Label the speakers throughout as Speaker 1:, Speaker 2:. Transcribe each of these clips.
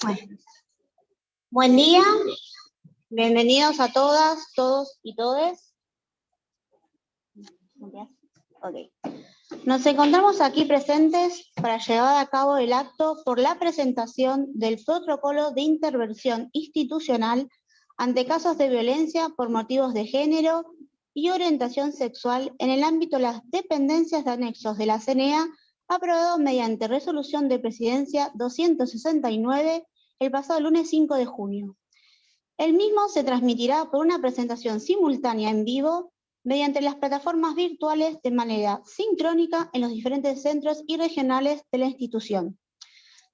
Speaker 1: Bueno, buen día, bienvenidos a todas, todos y todes. Okay. Nos encontramos aquí presentes para llevar a cabo el acto por la presentación del protocolo de intervención institucional ante casos de violencia por motivos de género y orientación sexual en el ámbito de las dependencias de anexos de la CNA, aprobado mediante resolución de presidencia 269 el pasado lunes 5 de junio. El mismo se transmitirá por una presentación simultánea en vivo mediante las plataformas virtuales de manera sincrónica en los diferentes centros y regionales de la institución.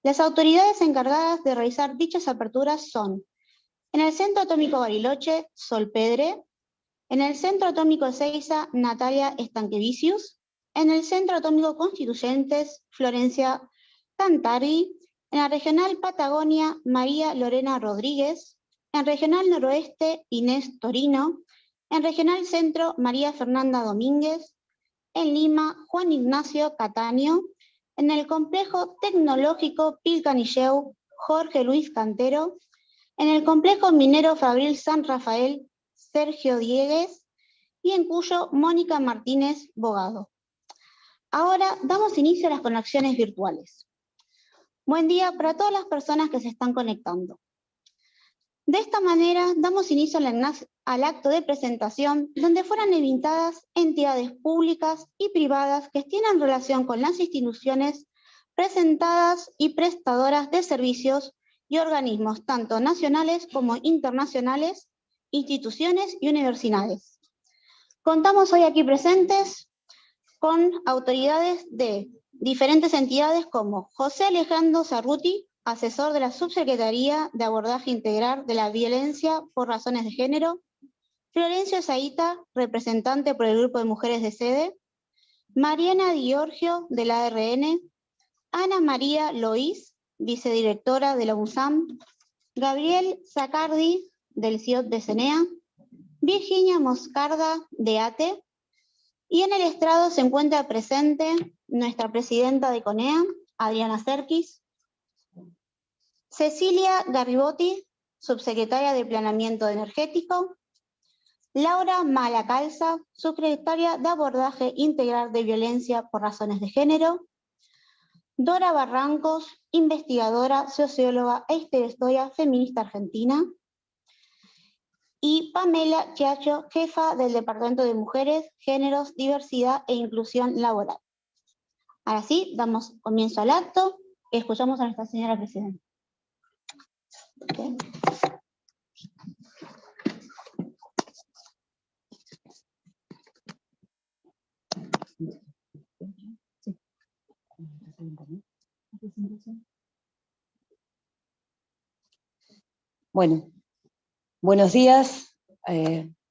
Speaker 1: Las autoridades encargadas de realizar dichas aperturas son: en el Centro Atómico Bariloche, Sol Pedre; en el Centro Atómico Ezeiza, Natalia Stanquevicius; en el Centro Atómico Constituyentes, Florencia Cantari; en la Regional Patagonia, María Lorena Rodríguez; en Regional Noroeste, Inés Torino; en Regional Centro, María Fernanda Domínguez; en Lima, Juan Ignacio Cataño; en el Complejo Tecnológico Pilcanilleu, Jorge Luis Cantero; en el Complejo Minero Fabril San Rafael, Sergio Diegues; y en Cuyo, Mónica Martínez Bogado. Ahora damos inicio a las conexiones virtuales. Buen día para todas las personas que se están conectando. De esta manera damos inicio al acto de presentación, donde fueran invitadas entidades públicas y privadas que tienen relación con las instituciones presentadas y prestadoras de servicios y organismos tanto nacionales como internacionales, instituciones y universidades. Contamos hoy aquí presentes con autoridades de diferentes entidades como José Alejandro Zarruti, asesor de la Subsecretaría de Abordaje Integral de la Violencia por Razones de Género; Florencio Zaita, representante por el Grupo de Mujeres de Sede; Mariana Di Giorgio, de la ARN; Ana María Loís, vicedirectora de la UNSAM; Gabriel Zacardi, del CIOT de CENEA; Virginia Moscarda, de ATE; y en el estrado se encuentra presente nuestra presidenta de CONEA, Adriana Serkis; Cecilia Garribotti, subsecretaria de Planeamiento Energético; Laura Malacalza, subsecretaria de Abordaje Integral de Violencia por Razones de Género; Dora Barrancos, investigadora, socióloga e historiadora feminista argentina; y Pamela Chiacho, jefa del Departamento de Mujeres, Géneros, Diversidad e Inclusión Laboral. Ahora sí, damos comienzo al acto. Escuchamos a nuestra señora presidenta. Okay.
Speaker 2: Bueno, buenos días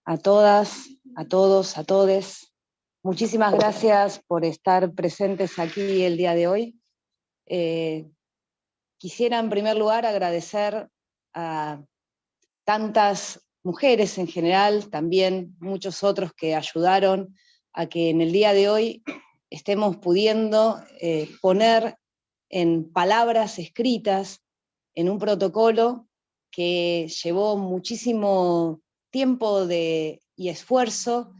Speaker 2: a todas, a todos, a todes. Muchísimas gracias por estar presentes aquí el día de hoy. Quisiera en primer lugar agradecer a tantas mujeres en general, también muchos otros que ayudaron a que en el día de hoy estemos pudiendo poner en palabras escritas, en un protocolo que llevó muchísimo tiempo y esfuerzo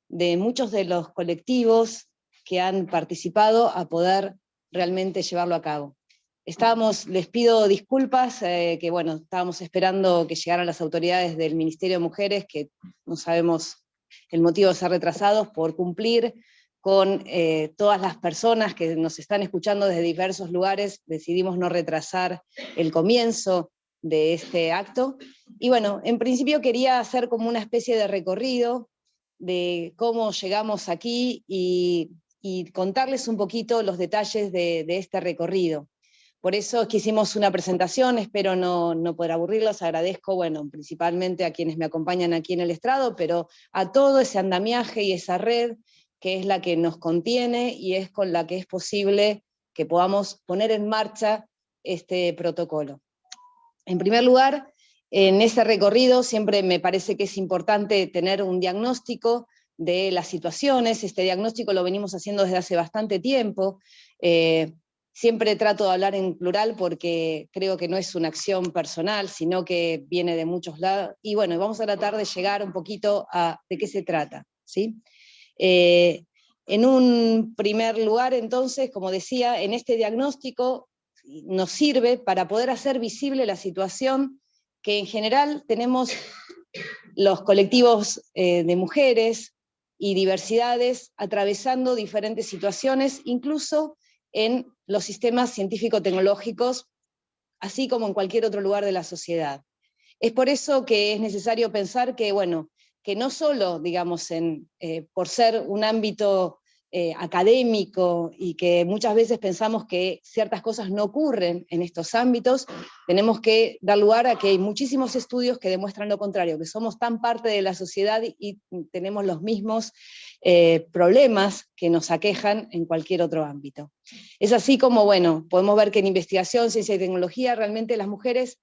Speaker 2: de muchos de los colectivos que han participado a poder realmente llevarlo a cabo. Les pido disculpas, que bueno, estábamos esperando que llegaran las autoridades del Ministerio de Mujeres, que no sabemos el motivo de ser retrasados, por cumplir con todas las personas que nos están escuchando desde diversos lugares. Decidimos no retrasar el comienzo de este acto. Y bueno, en principio quería hacer como una especie de recorrido de cómo llegamos aquí y contarles un poquito los detalles de este recorrido. Por eso es que hicimos una presentación, espero no poder aburrirlos. Agradezco, bueno, principalmente a quienes me acompañan aquí en el estrado, pero a todo ese andamiaje y esa red que es la que nos contiene y es con la que es posible que podamos poner en marcha este protocolo. En primer lugar, en ese recorrido siempre me parece que es importante tener un diagnóstico de las situaciones. Este diagnóstico lo venimos haciendo desde hace bastante tiempo. Siempre trato de hablar en plural porque creo que no es una acción personal, sino que viene de muchos lados. Y bueno, vamos a tratar de llegar un poquito a de qué se trata, ¿sí? En un primer lugar, entonces, como decía, en este diagnóstico nos sirve para poder hacer visible la situación que en general tenemos los colectivos de mujeres y diversidades atravesando diferentes situaciones, incluso en los sistemas científico-tecnológicos, así como en cualquier otro lugar de la sociedad. Es por eso que es necesario pensar que, bueno, que no solo, digamos, por ser un ámbito académico y que muchas veces pensamos que ciertas cosas no ocurren en estos ámbitos, tenemos que dar lugar a que hay muchísimos estudios que demuestran lo contrario, que somos tan parte de la sociedad y tenemos los mismos problemas que nos aquejan en cualquier otro ámbito. Es así como, bueno, podemos ver que en investigación, ciencia y tecnología, realmente las mujeres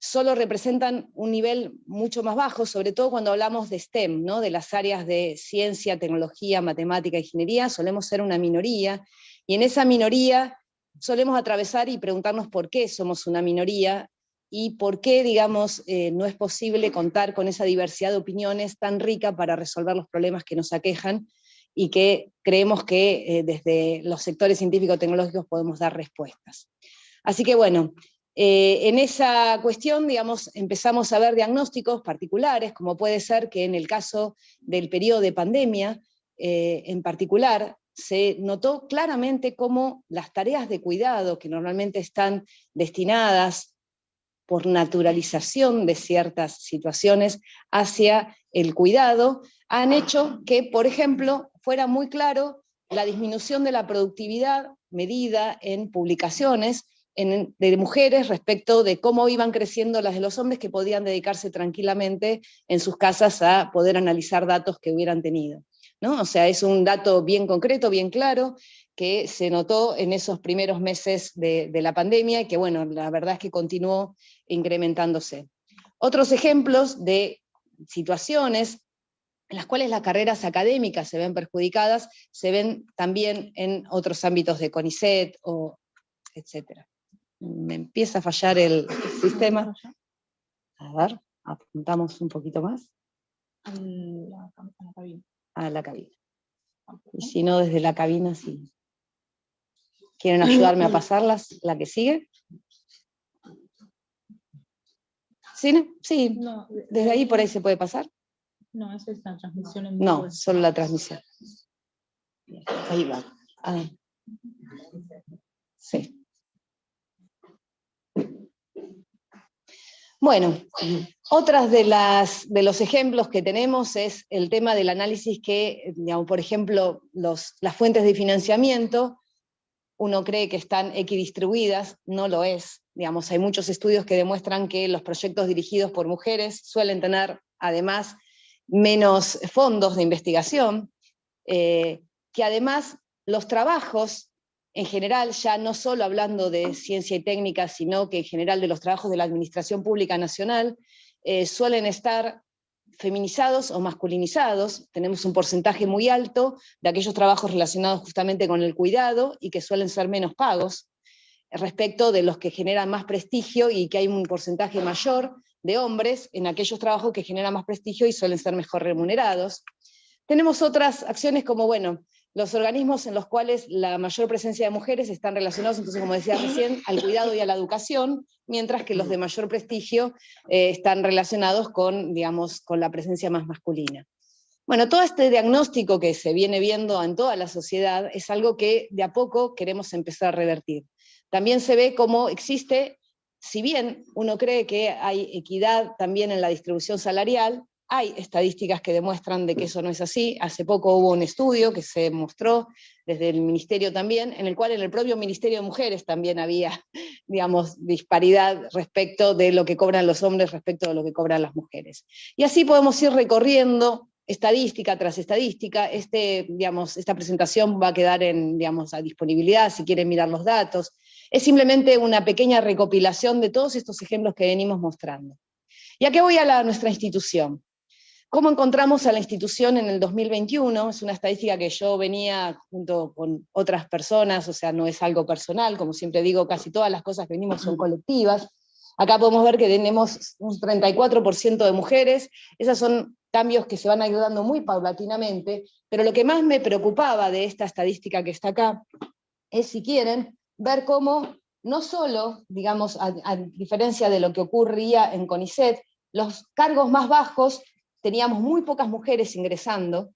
Speaker 2: solo representan un nivel mucho más bajo, sobre todo cuando hablamos de STEM, ¿no? De las áreas de ciencia, tecnología, matemática, ingeniería, solemos ser una minoría, y en esa minoría solemos atravesar y preguntarnos por qué somos una minoría, y por qué, digamos, no es posible contar con esa diversidad de opiniones tan rica para resolver los problemas que nos aquejan, y que creemos que desde los sectores científico-tecnológicos podemos dar respuestas. Así que bueno, en esa cuestión, digamos, empezamos a ver diagnósticos particulares, como puede ser que en el caso del periodo de pandemia, en particular, se notó claramente cómo las tareas de cuidado, que normalmente están destinadas por naturalización de ciertas situaciones hacia el cuidado, han hecho que, por ejemplo, fuera muy claro la disminución de la productividad medida en publicaciones de mujeres respecto de cómo iban creciendo las de los hombres que podían dedicarse tranquilamente en sus casas a poder analizar datos que hubieran tenido, ¿no? O sea, es un dato bien concreto, bien claro, que se notó en esos primeros meses de la pandemia y que, bueno, la verdad es que continuó incrementándose. Otros ejemplos de situaciones en las cuales las carreras académicas se ven perjudicadas, se ven también en otros ámbitos de CONICET, etc. Me empieza a fallar el sistema. A ver, apuntamos un poquito más. A la cabina. Y si no, desde la cabina, sí. ¿Quieren ayudarme a pasarlas? ¿La que sigue? ¿Sí? Sí, no, desde ahí por ahí se puede pasar.
Speaker 3: No, esa es la transmisión en vivo.
Speaker 2: No, solo la transmisión. Ahí va. Ah. Sí. Bueno, otras de los ejemplos que tenemos es el tema del análisis que, digamos, por ejemplo, las fuentes de financiamiento, uno cree que están equidistribuidas, no lo es. Digamos, hay muchos estudios que demuestran que los proyectos dirigidos por mujeres suelen tener, además, menos fondos de investigación, que además los trabajos en general, ya no solo hablando de ciencia y técnica, sino que en general de los trabajos de la Administración Pública Nacional, suelen estar feminizados o masculinizados. Tenemos un porcentaje muy alto de aquellos trabajos relacionados justamente con el cuidado y que suelen ser menos pagos respecto de los que generan más prestigio, y que hay un porcentaje mayor de hombres en aquellos trabajos que generan más prestigio y suelen ser mejor remunerados. Tenemos otras acciones como, bueno, los organismos en los cuales la mayor presencia de mujeres están relacionados, entonces, como decía recién, al cuidado y a la educación, mientras que los de mayor prestigio están relacionados con, digamos, con la presencia más masculina. Bueno, todo este diagnóstico que se viene viendo en toda la sociedad es algo que de a poco queremos empezar a revertir. También se ve cómo existe, si bien uno cree que hay equidad también en la distribución salarial, hay estadísticas que demuestran de que eso no es así. Hace poco hubo un estudio que se mostró desde el Ministerio también, en el cual en el propio Ministerio de Mujeres también había, digamos, disparidad respecto de lo que cobran los hombres respecto de lo que cobran las mujeres. Y así podemos ir recorriendo estadística tras estadística. Digamos, esta presentación va a quedar a disponibilidad si quieren mirar los datos. Es simplemente una pequeña recopilación de todos estos ejemplos que venimos mostrando. ¿Y a qué voy a nuestra institución? ¿Cómo encontramos a la institución en el 2021? Es una estadística que yo venía junto con otras personas, o sea, no es algo personal, como siempre digo, casi todas las cosas que venimos son colectivas. Acá podemos ver que tenemos un 34% de mujeres, esos son cambios que se van ayudando muy paulatinamente, pero lo que más me preocupaba de esta estadística que está acá es, si quieren, ver cómo, no solo, digamos, a diferencia de lo que ocurría en CONICET, los cargos más bajos teníamos muy pocas mujeres ingresando,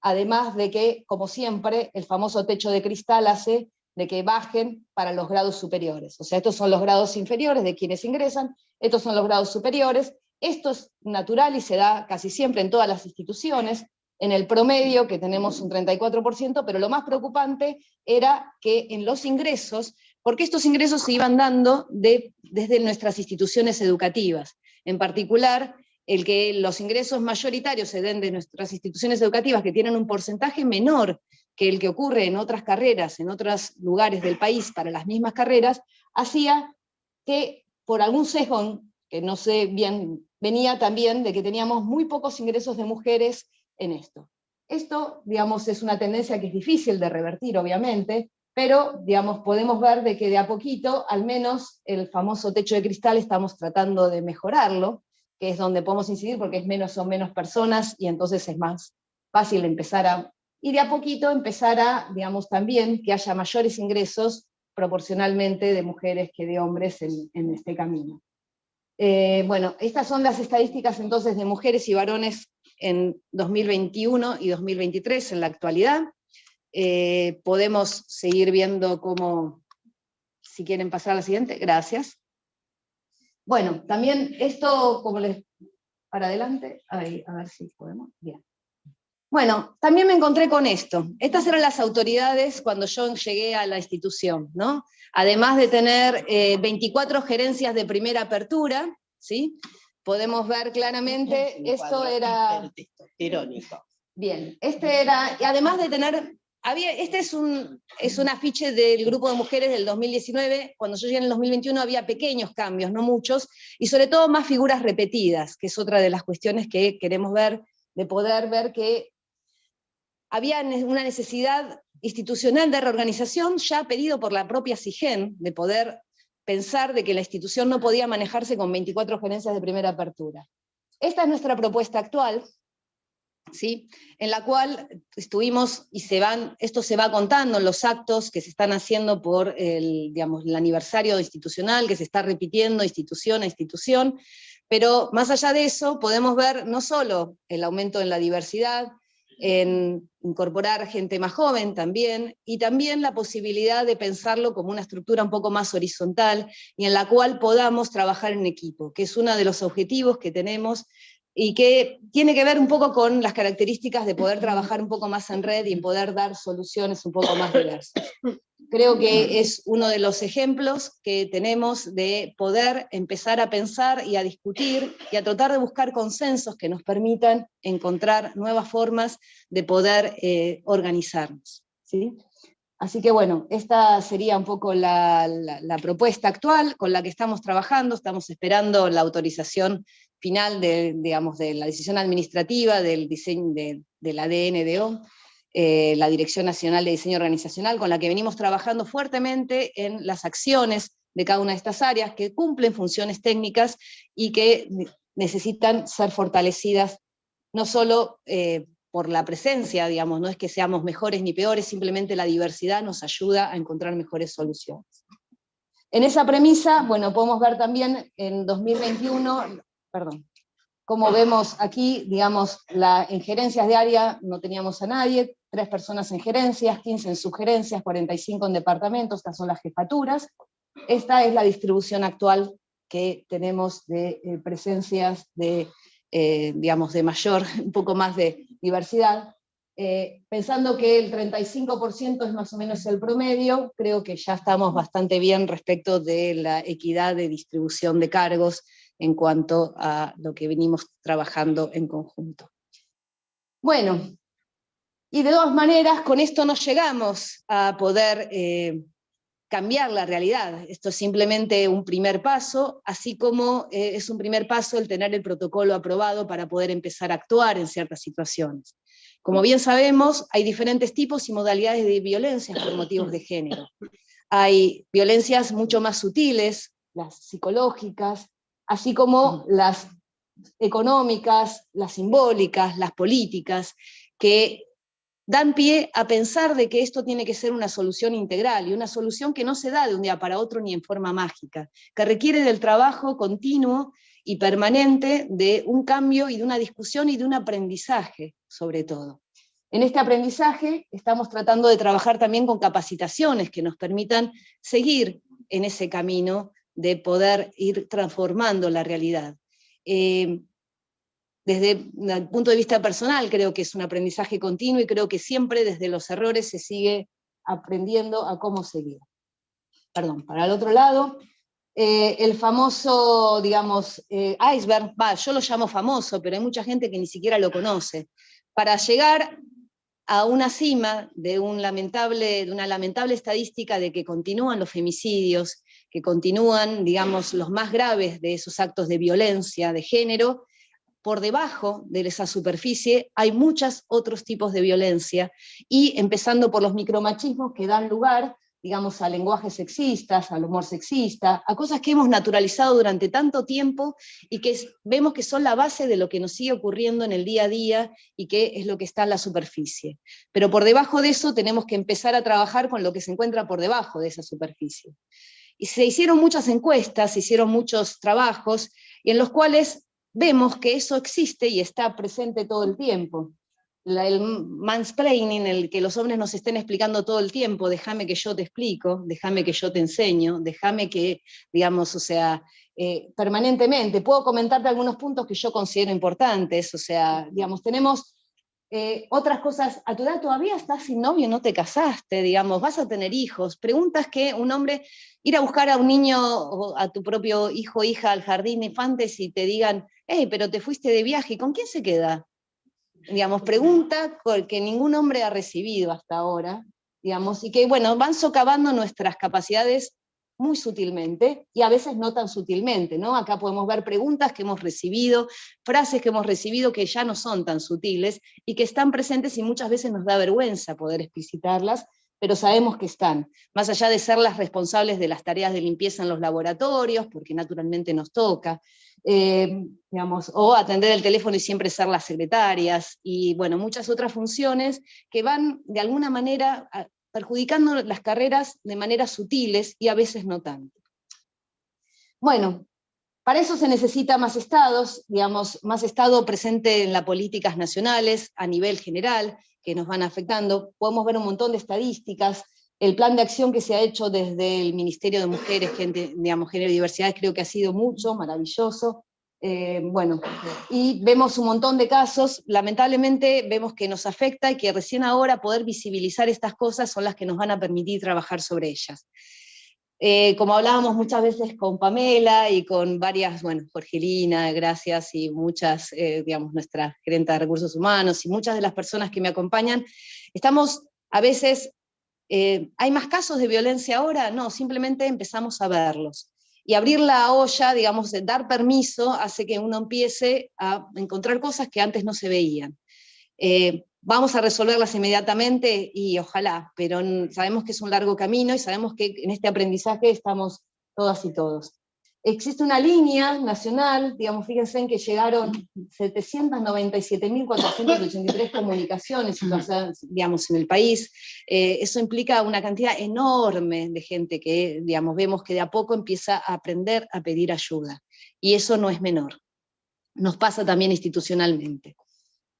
Speaker 2: además de que, como siempre, el famoso techo de cristal hace de que bajen para los grados superiores. O sea, estos son los grados inferiores de quienes ingresan, estos son los grados superiores. Esto es natural y se da casi siempre en todas las instituciones, en el promedio, que tenemos un 34%, pero lo más preocupante era que en los ingresos, porque estos ingresos se iban dando desde nuestras instituciones educativas, en particular, el que los ingresos mayoritarios se den de nuestras instituciones educativas, que tienen un porcentaje menor que el que ocurre en otras carreras, en otros lugares del país para las mismas carreras, hacía que, por algún sesgo, que no sé bien, venía también de que teníamos muy pocos ingresos de mujeres en esto. Esto, digamos, es una tendencia que es difícil de revertir, obviamente, pero, digamos, podemos ver de que de a poquito, al menos el famoso techo de cristal, estamos tratando de mejorarlo, que es donde podemos incidir porque son menos personas y entonces es más fácil empezar y de a poquito empezar digamos, también que haya mayores ingresos proporcionalmente de mujeres que de hombres en este camino. Bueno, estas son las estadísticas entonces de mujeres y varones en 2021 y 2023 en la actualidad. Podemos seguir viendo cómo, si quieren pasar a la siguiente, gracias. Bueno, también esto, como les... Para adelante, ahí, a ver si podemos. Bien. Bueno, también me encontré con esto. Estas eran las autoridades cuando yo llegué a la institución, ¿no? Además de tener 24 gerencias de primera apertura, ¿sí? Podemos ver claramente, esto era...
Speaker 4: Irónico.
Speaker 2: Bien, este era, y además de tener... Este es un afiche del grupo de mujeres del 2019, cuando yo llegué en el 2021 había pequeños cambios, no muchos, y sobre todo más figuras repetidas, que es otra de las cuestiones que queremos ver, de poder ver que había una necesidad institucional de reorganización ya pedido por la propia SIGEN, de poder pensar de que la institución no podía manejarse con 24 gerencias de primera apertura. Esta es nuestra propuesta actual, ¿sí? En la cual estuvimos, y esto se va contando en los actos que se están haciendo por el aniversario institucional, que se está repitiendo institución a institución, pero más allá de eso podemos ver no solo el aumento en la diversidad, en incorporar gente más joven también, y también la posibilidad de pensarlo como una estructura un poco más horizontal, y en la cual podamos trabajar en equipo, que es uno de los objetivos que tenemos, y que tiene que ver un poco con las características de poder trabajar un poco más en red y poder dar soluciones un poco más diversas. Creo que es uno de los ejemplos que tenemos de poder empezar a pensar y a discutir y a tratar de buscar consensos que nos permitan encontrar nuevas formas de poder organizarnos, ¿sí? Así que bueno, esta sería un poco la propuesta actual con la que estamos trabajando. Estamos esperando la autorización final de la decisión administrativa del diseño del ADN-DO, la Dirección Nacional de Diseño Organizacional, con la que venimos trabajando fuertemente en las acciones de cada una de estas áreas, que cumplen funciones técnicas y que necesitan ser fortalecidas, no solo por la presencia, digamos, no es que seamos mejores ni peores, simplemente la diversidad nos ayuda a encontrar mejores soluciones. En esa premisa, bueno, podemos ver también en 2021, como vemos aquí, digamos, en gerencias de área no teníamos a nadie, 3 personas en gerencias, 15 en subgerencias, 45 en departamentos, estas son las jefaturas. Esta es la distribución actual que tenemos de presencias de mayor, un poco más de diversidad. Pensando que el 35% es más o menos el promedio, creo que ya estamos bastante bien respecto de la equidad de distribución de cargos en cuanto a lo que venimos trabajando en conjunto. Bueno, y de todas maneras, con esto no llegamos a poder cambiar la realidad. Esto es simplemente un primer paso, así como es un primer paso el tener el protocolo aprobado para poder empezar a actuar en ciertas situaciones. Como bien sabemos, hay diferentes tipos y modalidades de violencia por motivos de género. Hay violencias mucho más sutiles, las psicológicas, así como las económicas, las simbólicas, las políticas, que dan pie a pensar de que esto tiene que ser una solución integral, y una solución que no se da de un día para otro ni en forma mágica, que requiere del trabajo continuo y permanente de un cambio y de una discusión y de un aprendizaje, sobre todo. En este aprendizaje estamos tratando de trabajar también con capacitaciones que nos permitan seguir en ese camino de poder ir transformando la realidad. Desde el punto de vista personal, creo que es un aprendizaje continuo y creo que siempre desde los errores se sigue aprendiendo a cómo seguir. Perdón, para el otro lado, el famoso, digamos, iceberg, yo lo llamo famoso, pero hay mucha gente que ni siquiera lo conoce. Para llegar a una cima de una lamentable estadística de que continúan los femicidios, que continúan, digamos, los más graves de esos actos de violencia de género, por debajo de esa superficie hay muchos otros tipos de violencia, y empezando por los micromachismos que dan lugar, digamos, a lenguajes sexistas, al humor sexista, a cosas que hemos naturalizado durante tanto tiempo y que vemos que son la base de lo que nos sigue ocurriendo en el día a día y que es lo que está en la superficie. Pero por debajo de eso tenemos que empezar a trabajar con lo que se encuentra por debajo de esa superficie. Y se hicieron muchas encuestas, se hicieron muchos trabajos, y en los cuales vemos que eso existe y está presente todo el tiempo. El mansplaining, el que los hombres nos estén explicando todo el tiempo, déjame que yo te explico, déjame que yo te enseño, déjame que, digamos, o sea, permanentemente. Puedo comentarte algunos puntos que yo considero importantes, o sea, digamos, tenemos otras cosas. A tu edad todavía estás sin novio, no te casaste, digamos, vas a tener hijos. Preguntas que un hombre, ir a buscar a un niño o a tu propio hijo o hija al jardín de infantes y te digan, hey, pero te fuiste de viaje, ¿con quién se queda? Digamos, pregunta que ningún hombre ha recibido hasta ahora, digamos, y que, bueno, van socavando nuestras capacidades muy sutilmente, y a veces no tan sutilmente, ¿no? Acá podemos ver preguntas que hemos recibido, frases que hemos recibido que ya no son tan sutiles, y que están presentes y muchas veces nos da vergüenza poder explicitarlas, pero sabemos que están, más allá de ser las responsables de las tareas de limpieza en los laboratorios, porque naturalmente nos toca, digamos, o atender el teléfono y siempre ser las secretarias, y bueno, muchas otras funciones que van de alguna manera perjudicando las carreras de maneras sutiles y a veces no tanto. Bueno, para eso se necesita más estados, digamos, más estado presente en las políticas nacionales a nivel general, que nos van afectando. Podemos ver un montón de estadísticas. El plan de acción que se ha hecho desde el Ministerio de Mujeres, digamos, Género y Diversidad, creo que ha sido mucho, maravilloso. Bueno, y vemos un montón de casos, lamentablemente vemos que nos afecta, y que recién ahora poder visibilizar estas cosas son las que nos van a permitir trabajar sobre ellas. Como hablábamos muchas veces con Pamela y con varias, bueno, Jorgelina, gracias, y muchas, digamos, nuestra gerente de recursos humanos y muchas de las personas que me acompañan, estamos a veces, ¿hay más casos de violencia ahora? No, simplemente empezamos a verlos. Y abrir la olla, digamos, dar permiso, hace que uno empiece a encontrar cosas que antes no se veían. ¿Vamos a resolverlas inmediatamente? Y ojalá, pero sabemos que es un largo camino y sabemos que en este aprendizaje estamos todas y todos. Existe una línea nacional, digamos, fíjense en que llegaron 797.483 comunicaciones, digamos, en el país. Eso implica una cantidad enorme de gente que, digamos, vemos que de a poco empieza a aprender a pedir ayuda. Y eso no es menor. Nos pasa también institucionalmente.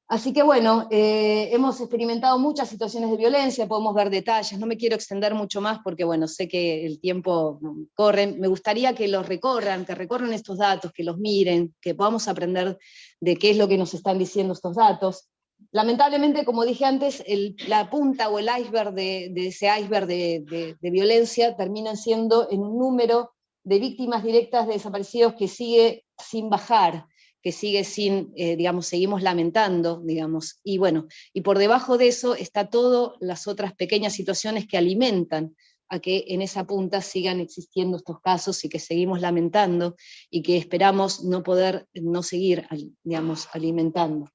Speaker 2: Así que bueno, hemos experimentado muchas situaciones de violencia, podemos ver detalles, no me quiero extender mucho más porque bueno, sé que el tiempo corre. Me gustaría que los recorran, que recorran estos datos, que los miren, que podamos aprender de qué es lo que nos están diciendo estos datos. Lamentablemente, como dije antes, la punta o el iceberg de ese iceberg de violencia termina siendo en un número de víctimas directas de desaparecidos que sigue sin bajar, que sigue sin, digamos, seguimos lamentando, digamos, y bueno, y por debajo de eso está todas las otras pequeñas situaciones que alimentan a que en esa punta sigan existiendo estos casos y que seguimos lamentando y que esperamos no seguir, digamos, alimentando.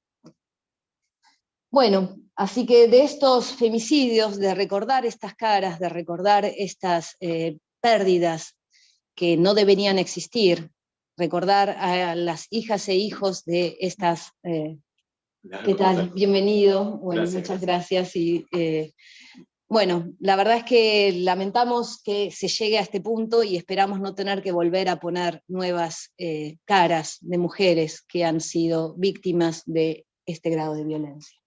Speaker 2: Bueno, así que de estos femicidios, de recordar estas caras, de recordar estas pérdidas que no deberían existir, recordar a las hijas e hijos de estas... ¿Qué tal? Bienvenido. Bueno, muchas gracias. Y, bueno, la verdad es que lamentamos que se llegue a este punto y esperamos no tener que volver a poner nuevas caras de mujeres que han sido víctimas de este grado de violencia.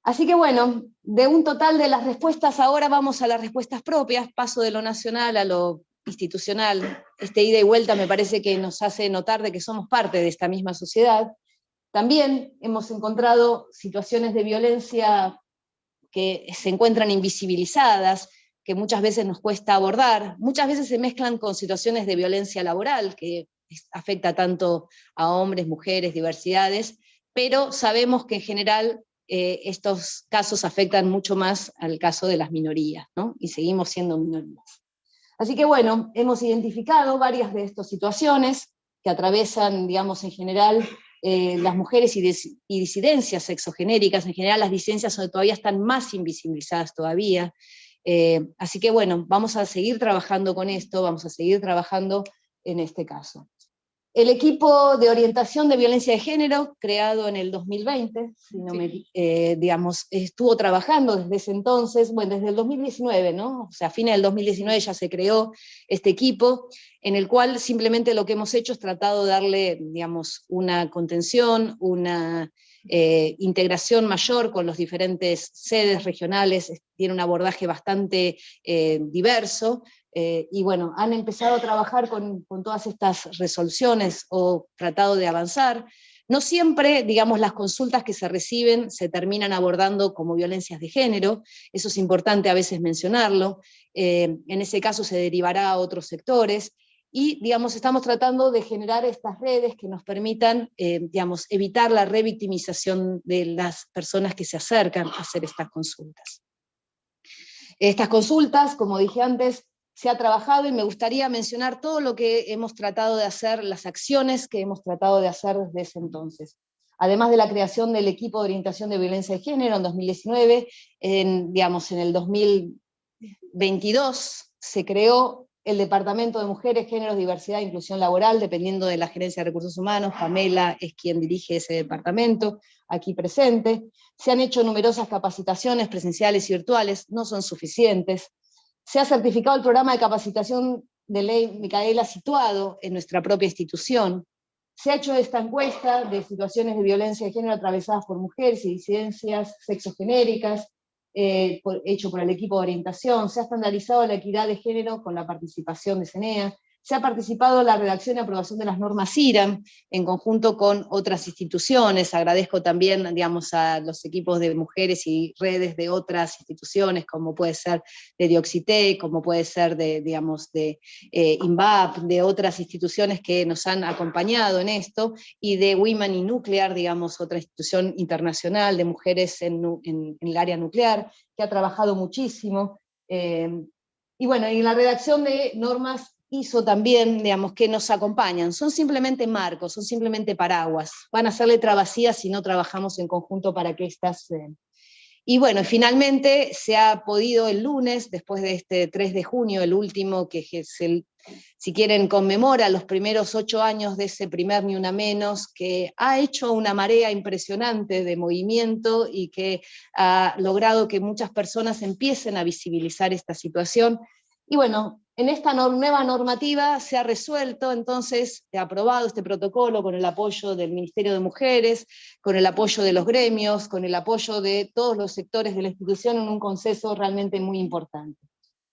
Speaker 2: Así que bueno, de un total de las respuestas, ahora vamos a las respuestas propias, paso de lo nacional a lo institucional. Este ida y vuelta me parece que nos hace notar de que somos parte de esta misma sociedad. También hemos encontrado situaciones de violencia que se encuentran invisibilizadas, que muchas veces nos cuesta abordar, muchas veces se mezclan con situaciones de violencia laboral, que afecta tanto a hombres, mujeres, diversidades, pero sabemos que en general estos casos afectan mucho más al caso de las minorías, ¿no? Y seguimos siendo minorías. Así que bueno, hemos identificado varias de estas situaciones que atravesan, digamos, en general, las mujeres y disidencias sexogenéricas. En general las disidencias todavía están más invisibilizadas todavía. Así que bueno, vamos a seguir trabajando con esto, vamos a seguir trabajando en este caso. El equipo de orientación de violencia de género, creado en el 2020, si no me, digamos, estuvo trabajando desde ese entonces, bueno, desde el 2019, ¿no? O sea, a fines del 2019 ya se creó este equipo, en el cual simplemente lo que hemos hecho es tratado de darle, digamos, una contención, una integración mayor con los diferentes sedes regionales, tiene un abordaje bastante diverso, y bueno, han empezado a trabajar con todas estas resoluciones o tratado de avanzar. No siempre, digamos, las consultas que se reciben se terminan abordando como violencias de género, eso es importante a veces mencionarlo, en ese caso se derivará a otros sectores, y digamos, estamos tratando de generar estas redes que nos permitan digamos, evitar la revictimización de las personas que se acercan a hacer estas consultas. Estas consultas, como dije antes, se ha trabajado y me gustaría mencionar todo lo que hemos tratado de hacer, las acciones que hemos tratado de hacer desde ese entonces. Además de la creación del equipo de orientación de violencia de género en 2019, digamos, en el 2022 se creó el Departamento de Mujeres, Géneros, Diversidad e Inclusión Laboral, dependiendo de la Gerencia de Recursos Humanos. Pamela es quien dirige ese departamento, aquí presente. Se han hecho numerosas capacitaciones presenciales y virtuales, no son suficientes. Se ha certificado el programa de capacitación de ley Micaela situado en nuestra propia institución. Se ha hecho esta encuesta de situaciones de violencia de género atravesadas por mujeres y disidencias sexogenéricas, hecho por el equipo de orientación. Se ha estandarizado la equidad de género con la participación de CENEA. Se ha participado en la redacción y aprobación de las normas IRAM en conjunto con otras instituciones. Agradezco también, digamos, a los equipos de mujeres y redes de otras instituciones, como puede ser de Dioxitec, como puede ser de, digamos, de INVAP, de otras instituciones que nos han acompañado en esto, y de Women in Nuclear, digamos, otra institución internacional de mujeres en el área nuclear, que ha trabajado muchísimo. Y bueno, y en la redacción de normas ISO también, digamos, que nos acompañan. Son simplemente marcos, son simplemente paraguas. Van a ser letra vacía si no trabajamos en conjunto para que estas... Y bueno, finalmente se ha podido el lunes, después de este 3 de junio, el último, que es el, si quieren, conmemora los primeros 8 años de ese primer Ni Una Menos, que ha hecho una marea impresionante de movimiento y que ha logrado que muchas personas empiecen a visibilizar esta situación. Y bueno, en esta nueva normativa se ha resuelto, entonces, se ha aprobado este protocolo con el apoyo del Ministerio de Mujeres, con el apoyo de los gremios, con el apoyo de todos los sectores de la institución en un consenso realmente muy importante.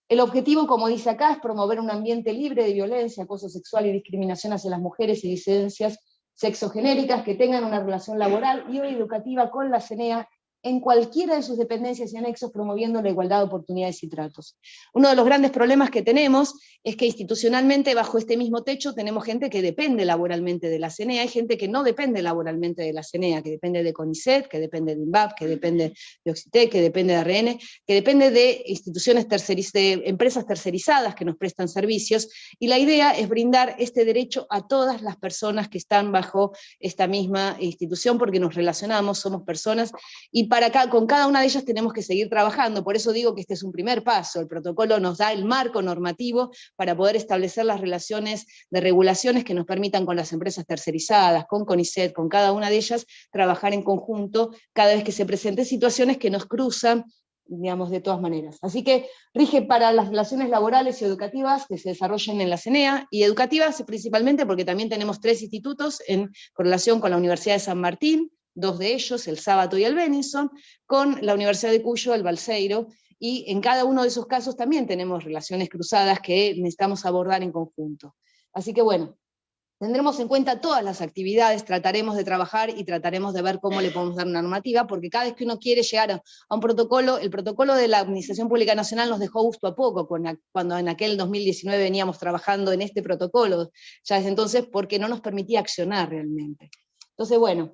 Speaker 2: El objetivo, como dice acá, es promover un ambiente libre de violencia, acoso sexual y discriminación hacia las mujeres y disidencias sexogenéricas que tengan una relación laboral y o educativa con la CENEA en cualquiera de sus dependencias y anexos, promoviendo la igualdad de oportunidades y tratos. Uno de los grandes problemas que tenemos es que institucionalmente, bajo este mismo techo, tenemos gente que depende laboralmente de la CENEA, hay gente que no depende laboralmente de la CENEA, que depende de CONICET, que depende de INVAP, que depende de Oxitec, que depende de ARN, que depende de instituciones de empresas tercerizadas que nos prestan servicios, y la idea es brindar este derecho a todas las personas que están bajo esta misma institución, porque nos relacionamos, somos personas, y con cada una de ellas tenemos que seguir trabajando. Por eso digo que este es un primer paso. El protocolo nos da el marco normativo para poder establecer las relaciones de regulaciones que nos permitan con las empresas tercerizadas, con CONICET, con cada una de ellas, trabajar en conjunto cada vez que se presenten situaciones que nos cruzan, digamos, de todas maneras. Así que rige para las relaciones laborales y educativas que se desarrollen en la CENEA, y educativas principalmente porque también tenemos 3 institutos en correlación con la Universidad de San Martín, 2 de ellos, el Sábato y el Benison, con la Universidad de Cuyo, el Balseiro, y en cada uno de esos casos también tenemos relaciones cruzadas que necesitamos abordar en conjunto. Así que bueno, tendremos en cuenta todas las actividades, trataremos de trabajar y trataremos de ver cómo le podemos dar una normativa, porque cada vez que uno quiere llegar a un protocolo, el protocolo de la Administración Pública Nacional nos dejó gusto a poco, cuando en aquel 2019 veníamos trabajando en este protocolo, ya desde entonces, porque no nos permitía accionar realmente. Entonces, bueno,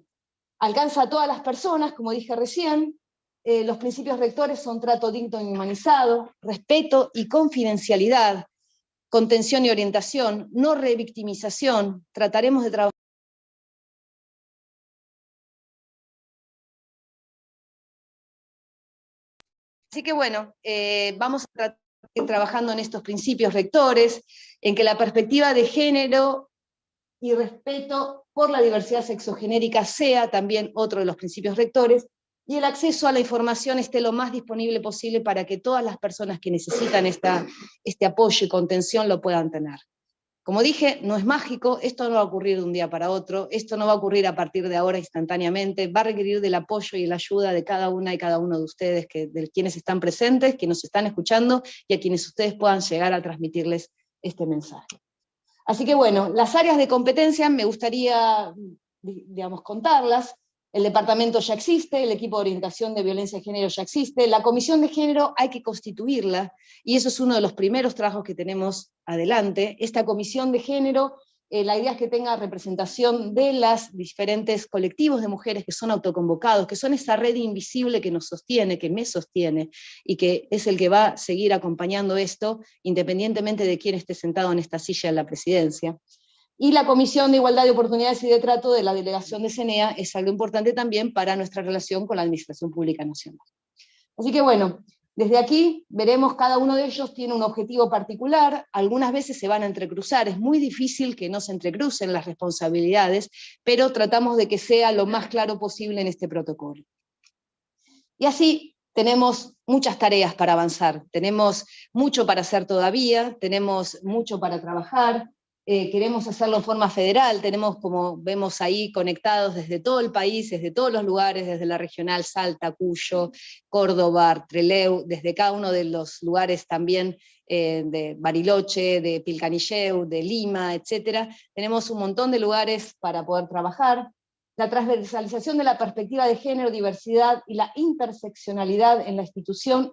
Speaker 2: alcanza a todas las personas, como dije recién. Los principios rectores son trato digno y humanizado, respeto y confidencialidad, contención y orientación, no revictimización. Trataremos de trabajar. Así que bueno, vamos a ir trabajando en estos principios rectores, en que la perspectiva de género y respeto por la diversidad sexogenérica sea también otro de los principios rectores, y el acceso a la información esté lo más disponible posible para que todas las personas que necesitan este apoyo y contención lo puedan tener. Como dije, no es mágico, esto no va a ocurrir de un día para otro, esto no va a ocurrir a partir de ahora instantáneamente, va a requerir del apoyo y la ayuda de cada una y cada uno de ustedes, de quienes están presentes, quienes nos están escuchando, y a quienes ustedes puedan llegar a transmitirles este mensaje. Así que bueno, las áreas de competencia me gustaría, digamos, contarlas. El departamento ya existe, el equipo de orientación de violencia de género ya existe, la comisión de género hay que constituirla, y eso es uno de los primeros trabajos que tenemos adelante. Esta comisión de género, la idea es que tenga representación de los diferentes colectivos de mujeres que son autoconvocados, que son esa red invisible que nos sostiene, que me sostiene, y que es el que va a seguir acompañando esto, independientemente de quién esté sentado en esta silla en la presidencia. Y la Comisión de Igualdad de Oportunidades y de Trato de la Delegación de CENEA es algo importante también para nuestra relación con la Administración Pública Nacional. Así que bueno, desde aquí veremos, cada uno de ellos tiene un objetivo particular, algunas veces se van a entrecruzar, es muy difícil que no se entrecrucen las responsabilidades, pero tratamos de que sea lo más claro posible en este protocolo. Y así tenemos muchas tareas para avanzar, tenemos mucho para hacer todavía, tenemos mucho para trabajar. Queremos hacerlo de forma federal, tenemos, como vemos ahí, conectados desde todo el país, desde todos los lugares, desde la regional Salta, Cuyo, Córdoba, Trelew, desde cada uno de los lugares también de Bariloche, de Pilcanilleu, de Lima, etc. Tenemos un montón de lugares para poder trabajar. La transversalización de la perspectiva de género, diversidad y la interseccionalidad en la institución,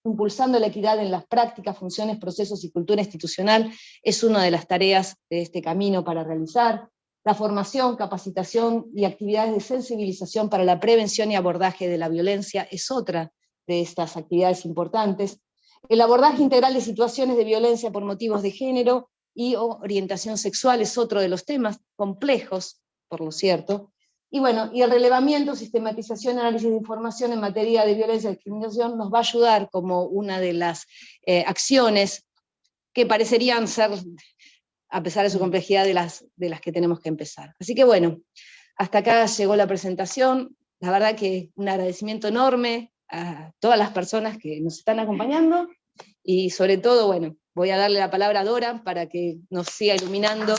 Speaker 2: impulsando la equidad en las prácticas, funciones, procesos y cultura institucional, es una de las tareas de este camino para realizar. La formación, capacitación y actividades de sensibilización para la prevención y abordaje de la violencia es otra de estas actividades importantes. El abordaje integral de situaciones de violencia por motivos de género y orientación sexual es otro de los temas complejos, por lo cierto. Y bueno, y el relevamiento, sistematización y análisis de información en materia de violencia y discriminación nos va a ayudar como una de las acciones que parecerían ser, a pesar de su complejidad, de las que tenemos que empezar. Así que bueno, hasta acá llegó la presentación. La verdad que un agradecimiento enorme a todas las personas que nos están acompañando, y sobre todo, bueno, voy a darle la palabra a Dora para que nos siga iluminando.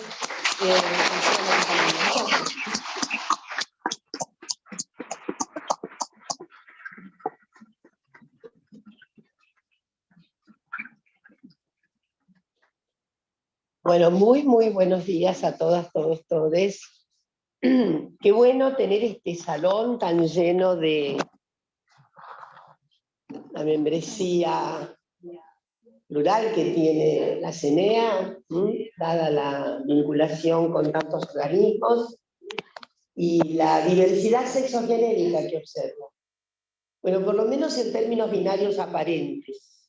Speaker 4: Bueno, muy buenos días a todas, todos, todes. Qué bueno tener este salón tan lleno de la membresía plural que tiene la CENEA, dada la vinculación con tantos organismos, y la diversidad sexogenérica que observo. Bueno, por lo menos en términos binarios aparentes.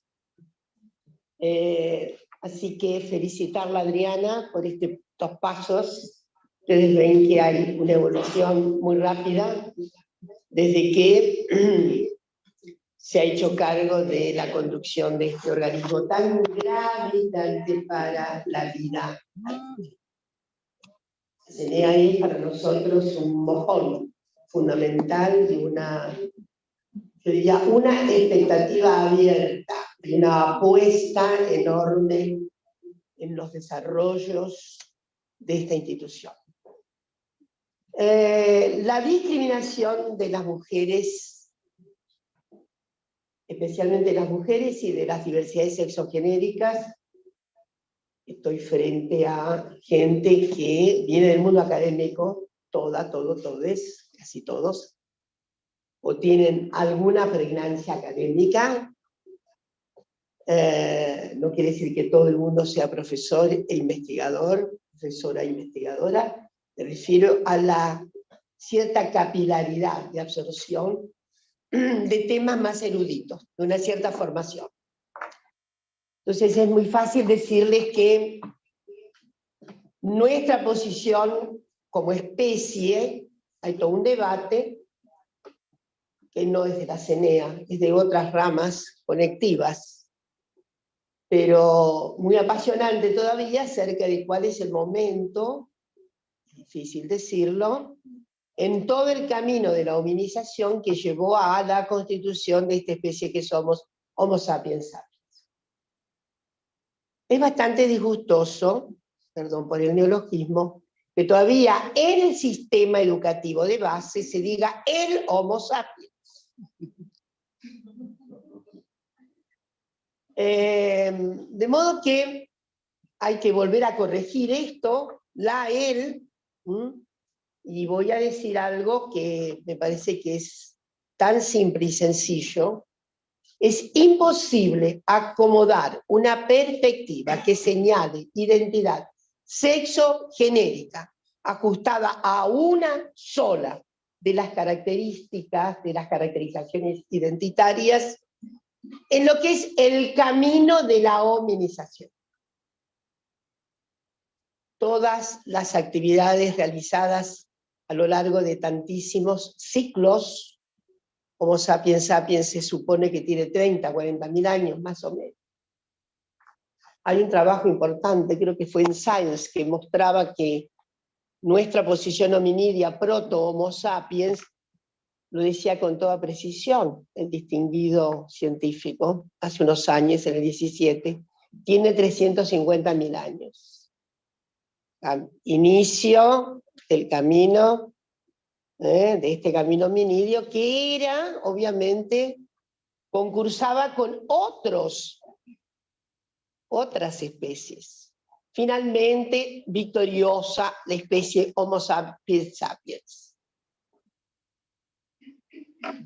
Speaker 4: Así que felicitarla, Adriana, por estos pasos. Ustedes ven que hay una evolución muy rápida desde que se ha hecho cargo de la conducción de este organismo tan gravitante para la vida. CENEA es para nosotros un mojón fundamental y una, yo diría, una expectativa abierta, una apuesta enorme en los desarrollos de esta institución. La discriminación de las mujeres, especialmente de las mujeres y de las diversidades sexogenéricas, estoy frente a gente que viene del mundo académico, todos, casi todos, o tienen alguna pregnancia académica. No quiere decir que todo el mundo sea profesor e investigador, profesora e investigadora. Me refiero a la cierta capilaridad de absorción de temas más eruditos, de una cierta formación. Entonces es muy fácil decirles que nuestra posición como especie, hay todo un debate, que no es de la CENEA, es de otras ramas conectivas, pero muy apasionante todavía acerca de cuál es el momento, difícil decirlo, en todo el camino de la hominización que llevó a la constitución de esta especie que somos Homo sapiens sapiens. Es bastante disgustoso, perdón por el neologismo, que todavía en el sistema educativo de base se diga el Homo sapiens. De modo que hay que volver a corregir esto, él, y voy a decir algo que me parece que es tan simple y sencillo. Es imposible acomodar una perspectiva que señale identidad sexogenérica ajustada a una sola de las características, de las caracterizaciones identitarias, en lo que es el camino de la hominización. Todas las actividades realizadas a lo largo de tantísimos ciclos, Homo sapiens sapiens se supone que tiene 30, 40.000 años más o menos. Hay un trabajo importante, creo que fue en Science, que mostraba que nuestra posición hominidia proto-Homo sapiens, lo decía con toda precisión el distinguido científico, hace unos años, en el 17, tiene 350.000 años. Inicio del camino, de este camino hominidio, que era, obviamente, concursaba con otras especies. Finalmente, victoriosa la especie Homo sapiens sapiens.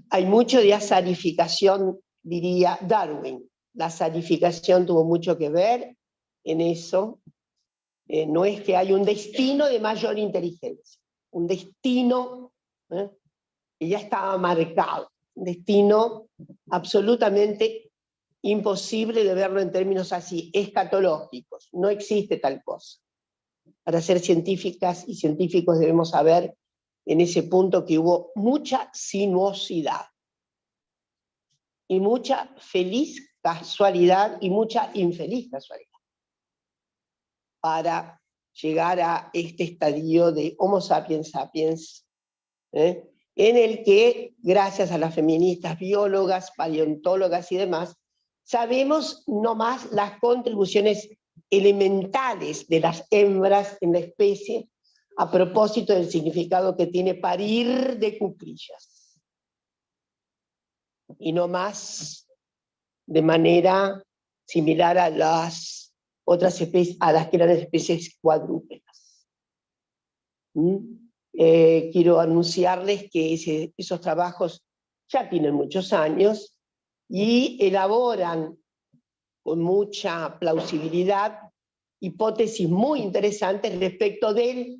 Speaker 4: Hay mucho de azarificación, diría Darwin. La azarificación tuvo mucho que ver en eso. No es que hay un destino de mayor inteligencia, un destino que ya estaba marcado, un destino absolutamente imposible de verlo en términos así, escatológicos. No existe tal cosa. Para ser científicas y científicos debemos saber en ese punto que hubo mucha sinuosidad y mucha feliz casualidad y mucha infeliz casualidad para llegar a este estadio de Homo sapiens sapiens, en el que, gracias a las feministas biólogas, paleontólogas y demás, sabemos no más las contribuciones elementales de las hembras en la especie a propósito del significado que tiene parir de cuclillas. Y no más de manera similar a las otras especies, a las que eran especies cuadrúpedas. Quiero anunciarles que esos trabajos ya tienen muchos años, y elaboran con mucha plausibilidad hipótesis muy interesantes respecto de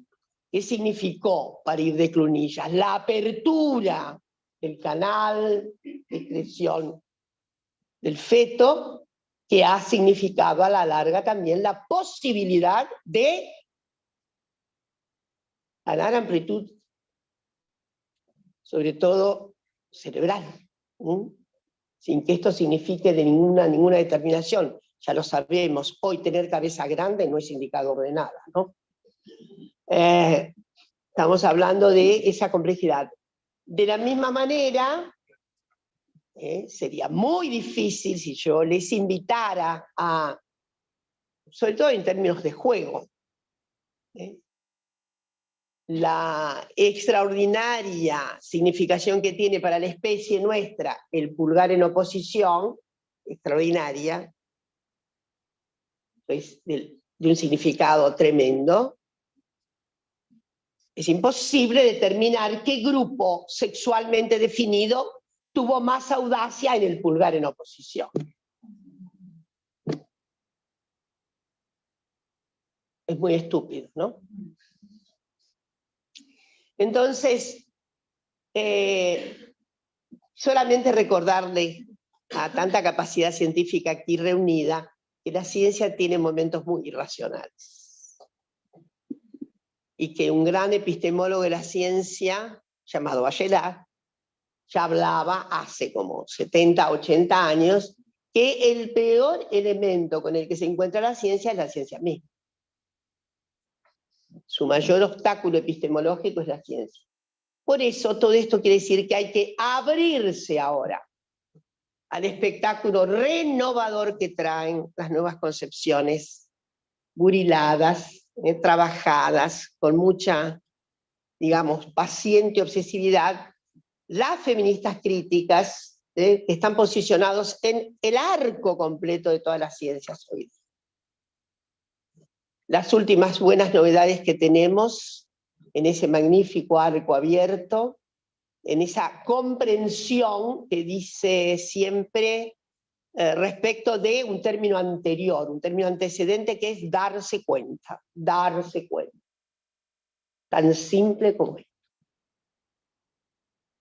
Speaker 4: qué significó parir de clonillas, la apertura del canal de excreción del feto, que ha significado a la larga también la posibilidad de ganar amplitud, sobre todo cerebral, sin que esto signifique de ninguna determinación. Ya lo sabemos, hoy tener cabeza grande no es indicador de nada, ¿no? Estamos hablando de esa complejidad. De la misma manera, sería muy difícil si yo les invitara a, sobre todo en términos de juego, la extraordinaria significación que tiene para la especie nuestra el pulgar en oposición, extraordinaria, pues de un significado tremendo. Es imposible determinar qué grupo sexualmente definido tuvo más audacia en el pulgar en oposición. Es muy estúpido, ¿no? Entonces, solamente recordarle a tanta capacidad científica aquí reunida que la ciencia tiene momentos muy irracionales. Y que un gran epistemólogo de la ciencia, llamado Bachelard, ya hablaba hace como 70, 80 años, que el peor elemento con el que se encuentra la ciencia es la ciencia misma. Su mayor obstáculo epistemológico es la ciencia. Por eso todo esto quiere decir que hay que abrirse ahora al espectáculo renovador que traen las nuevas concepciones buriladas, trabajadas, con mucha, digamos, paciente obsesividad, las feministas críticas, que están posicionados en el arco completo de todas las ciencias hoy. Las últimas buenas novedades que tenemos en ese magnífico arco abierto, en esa comprensión que dice siempre respecto de un término anterior, un término antecedente que es darse cuenta, darse cuenta. Tan simple como esto.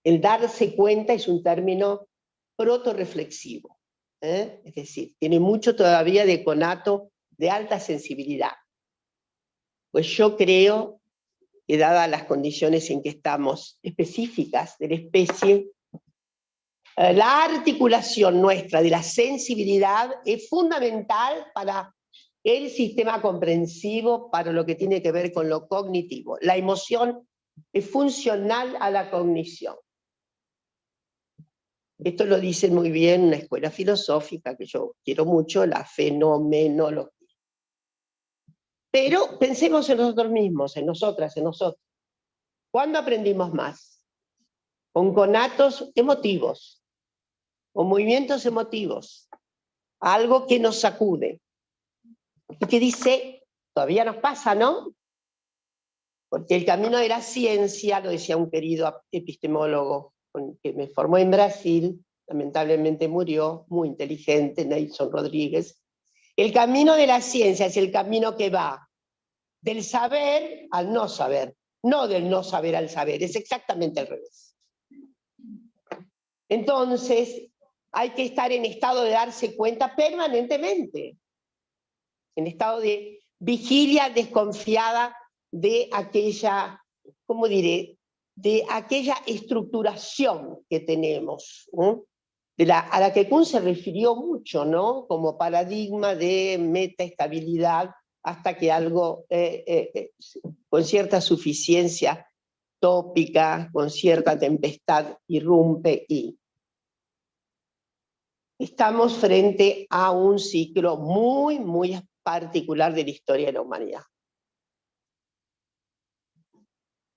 Speaker 4: El darse cuenta es un término proto-reflexivo, es decir, tiene mucho todavía de conato de alta sensibilidad. Pues yo creo que dadas las condiciones en que estamos específicas de la especie, la articulación nuestra de la sensibilidad es fundamental para el sistema comprensivo, para lo que tiene que ver con lo cognitivo. La emoción es funcional a la cognición. Esto lo dice muy bien una escuela filosófica que yo quiero mucho, la fenomenología. Pero pensemos en nosotros mismos, en nosotras, en nosotros. ¿Cuándo aprendimos más? Con conatos emotivos, con movimientos emotivos, algo que nos sacude. Y que dice, todavía nos pasa, ¿no? Porque el camino de la ciencia, lo decía un querido epistemólogo que me formó en Brasil, lamentablemente murió, muy inteligente, Nelson Rodríguez. El camino de la ciencia es el camino que va del saber al no saber, no del no saber al saber, es exactamente al revés. Entonces, hay que estar en estado de darse cuenta permanentemente, en estado de vigilia desconfiada de aquella, ¿cómo diré?, de aquella estructuración que tenemos, ¿no? A la que Kuhn se refirió mucho, ¿no?, como paradigma de metaestabilidad, hasta que algo con cierta suficiencia tópica, con cierta tempestad, irrumpe y estamos frente a un ciclo muy, muy particular de la historia de la humanidad.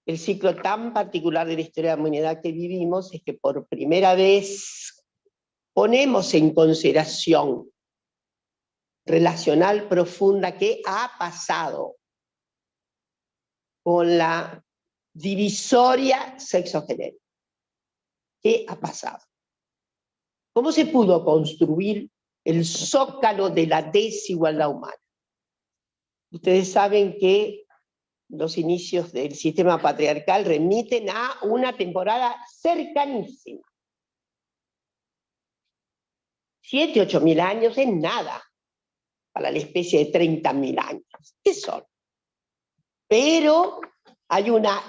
Speaker 4: El ciclo tan particular de la historia de la humanidad que vivimos es que por primera vez ponemos en consideración relacional profunda qué ha pasado con la divisoria sexogenérica. ¿Qué ha pasado? ¿Cómo se pudo construir el zócalo de la desigualdad humana? Ustedes saben que los inicios del sistema patriarcal remiten a una temporada cercanísima. 7, 8.000 años es nada para la especie de 30.000 años. ¿Qué son? Pero hay una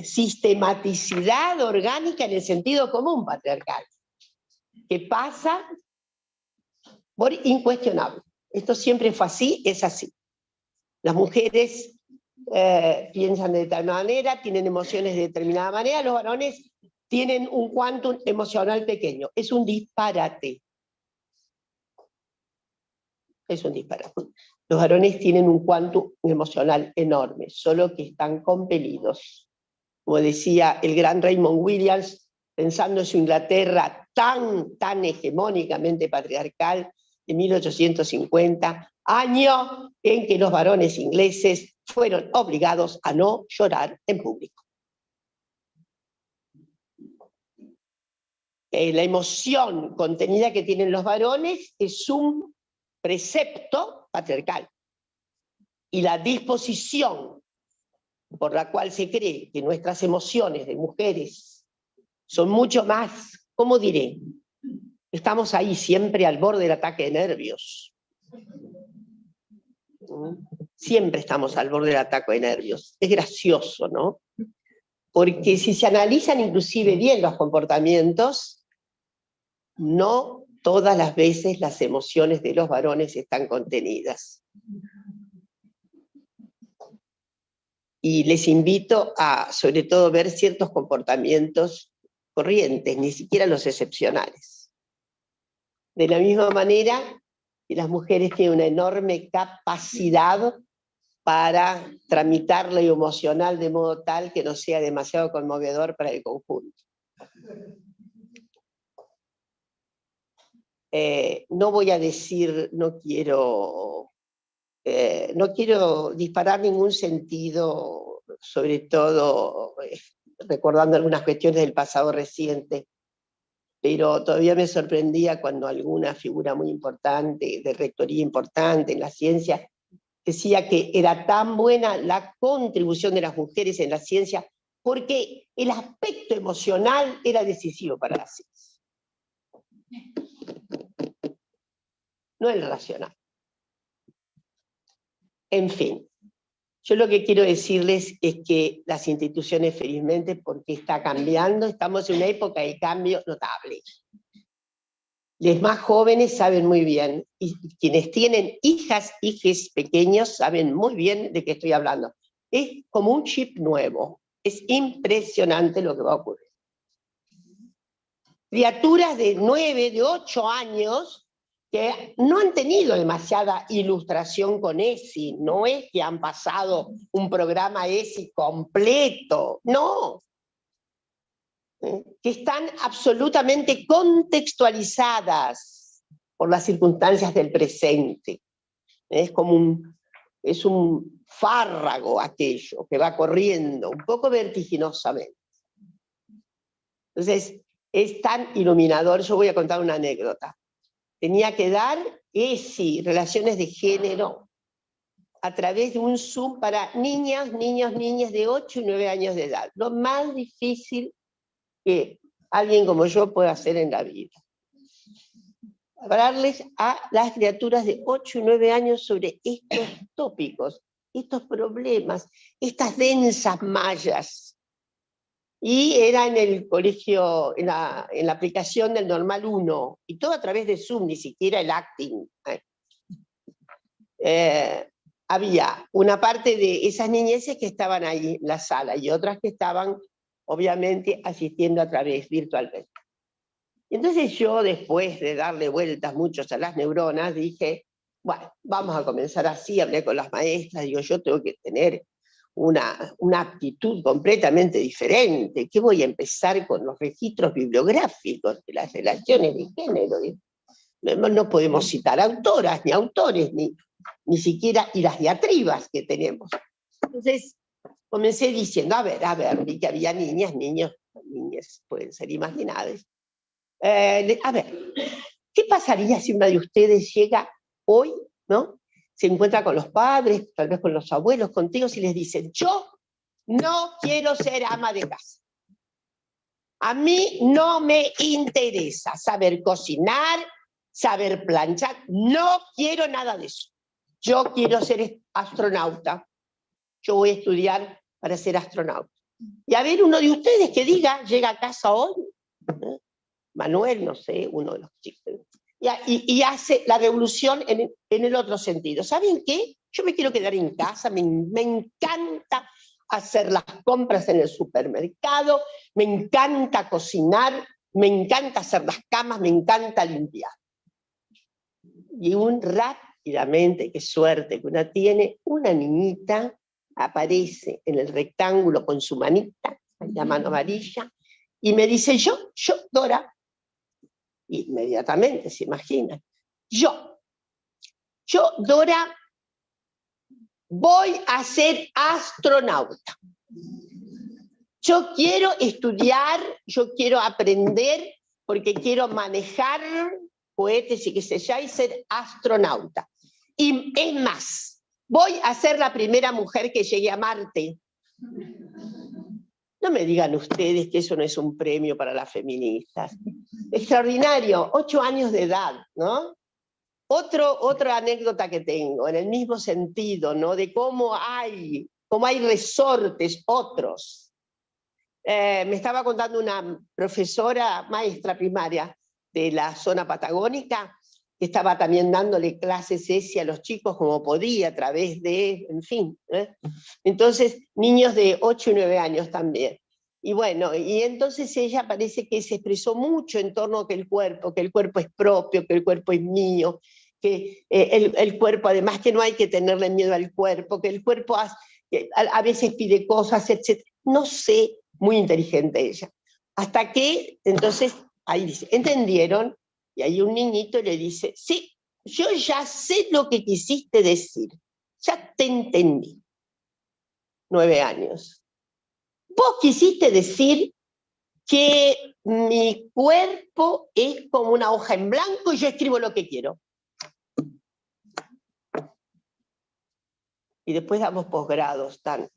Speaker 4: sistematicidad orgánica en el sentido común patriarcal, que pasa por incuestionable. Esto siempre fue así, es así. Las mujeres piensan de determinada manera, tienen emociones de determinada manera, los varones tienen un quantum emocional pequeño. Es un disparate. Es un disparate. Los varones tienen un quantum emocional enorme, solo que están compelidos. Como decía el gran Raymond Williams, pensando en su Inglaterra tan hegemónicamente patriarcal, de 1850, año en que los varones ingleses fueron obligados a no llorar en público. La emoción contenida que tienen los varones es un precepto patriarcal. Y la disposición por la cual se cree que nuestras emociones de mujeres son mucho más, ¿cómo diré? Estamos ahí siempre al borde del ataque de nervios. Siempre estamos al borde del ataque de nervios. Es gracioso, ¿no? Porque si se analizan inclusive bien los comportamientos, no todas las veces las emociones de los varones están contenidas. Y les invito a, sobre todo, ver ciertos comportamientos corrientes, ni siquiera los excepcionales. De la misma manera que las mujeres tienen una enorme capacidad para tramitar lo emocional de modo tal que no sea demasiado conmovedor para el conjunto. No voy a decir, no quiero disparar ningún sentido, sobre todo recordando algunas cuestiones del pasado reciente, pero todavía me sorprendía cuando alguna figura muy importante, de rectoría importante en la ciencia, decía que era tan buena la contribución de las mujeres en la ciencia porque el aspecto emocional era decisivo para la ciencia. No el racional. En fin, yo lo que quiero decirles es que las instituciones, felizmente, porque está cambiando, estamos en una época de cambio notable. Los más jóvenes saben muy bien, y quienes tienen hijes pequeños saben muy bien de qué estoy hablando. Es como un chip nuevo, es impresionante lo que va a ocurrir. Criaturas de 9, de 8 años, que no han tenido demasiada ilustración con ESI, no es que han pasado un programa ESI completo, no. Que están absolutamente contextualizadas por las circunstancias del presente. Es como es un fárrago aquello que va corriendo, un poco vertiginosamente. Entonces, es tan iluminador. Yo voy a contar una anécdota. Tenía que dar ESI, relaciones de género, a través de un Zoom para niñas de 8 y 9 años de edad. Lo más difícil que alguien como yo puede hacer en la vida. Hablarles a las criaturas de 8 y 9 años sobre estos tópicos, estos problemas, estas densas mallas. Y era en el colegio, en la aplicación del Normal 1, y todo a través de Zoom, ni siquiera el acting. Había una parte de esas niñeces que estaban ahí en la sala, y otras que estaban, obviamente, asistiendo a través virtualmente. Y entonces yo, después de darle vueltas muchos a las neuronas, dije, bueno, vamos a comenzar así. Hablé con las maestras, digo, yo tengo que tener una aptitud completamente diferente. ¿Qué voy a empezar con los registros bibliográficos de las relaciones de género? No podemos citar autoras, ni autores, ni siquiera, y las diatribas que tenemos. Entonces comencé diciendo, a ver, vi que había niñas pueden ser imaginadas, A ver, ¿qué pasaría si una de ustedes llega hoy, ¿no? Se encuentra con los padres, tal vez con los abuelos, contigo, y les dicen, yo no quiero ser ama de casa. A mí no me interesa saber cocinar, saber planchar, no quiero nada de eso. Yo quiero ser astronauta. Yo voy a estudiar para ser astronauta. Y a ver, uno de ustedes que diga, llega a casa hoy, ¿eh? Manuel, no sé, uno de los chicos, y hace la revolución en el otro sentido. ¿Saben qué? Yo me quiero quedar en casa, me encanta hacer las compras en el supermercado, me encanta cocinar, me encanta hacer las camas, me encanta limpiar. Y rápidamente, qué suerte que una tiene, una niñita aparece en el rectángulo con su manita, la mano amarilla, y me dice, yo, Dora, inmediatamente, se imaginan, yo, Dora, voy a ser astronauta. Yo quiero estudiar, yo quiero aprender, porque quiero manejar cohetes y qué sé yo, y ser astronauta. Y es más, voy a ser la primera mujer que llegue a Marte. No me digan ustedes que eso no es un premio para las feministas. Extraordinario, 8 años de edad, ¿no? Otra anécdota que tengo, en el mismo sentido, ¿no? De cómo hay resortes otros. Me estaba contando una profesora, maestra primaria de la zona patagónica, que estaba también dándole clases a los chicos como podía, a través de, en fin. Entonces, niños de 8 y 9 años también. Y bueno, y entonces ella parece que se expresó mucho en torno a que el cuerpo es propio, que el cuerpo es mío, que el cuerpo, además que no hay que tenerle miedo al cuerpo, que el cuerpo a veces pide cosas, etc. No sé, muy inteligente ella. Hasta que, entonces, ahí dice, ¿entendieron? Y ahí un niñito le dice, sí, yo ya sé lo que quisiste decir, ya te entendí. 9 años. Vos quisiste decir que mi cuerpo es como una hoja en blanco y yo escribo lo que quiero. Y después damos posgrados tan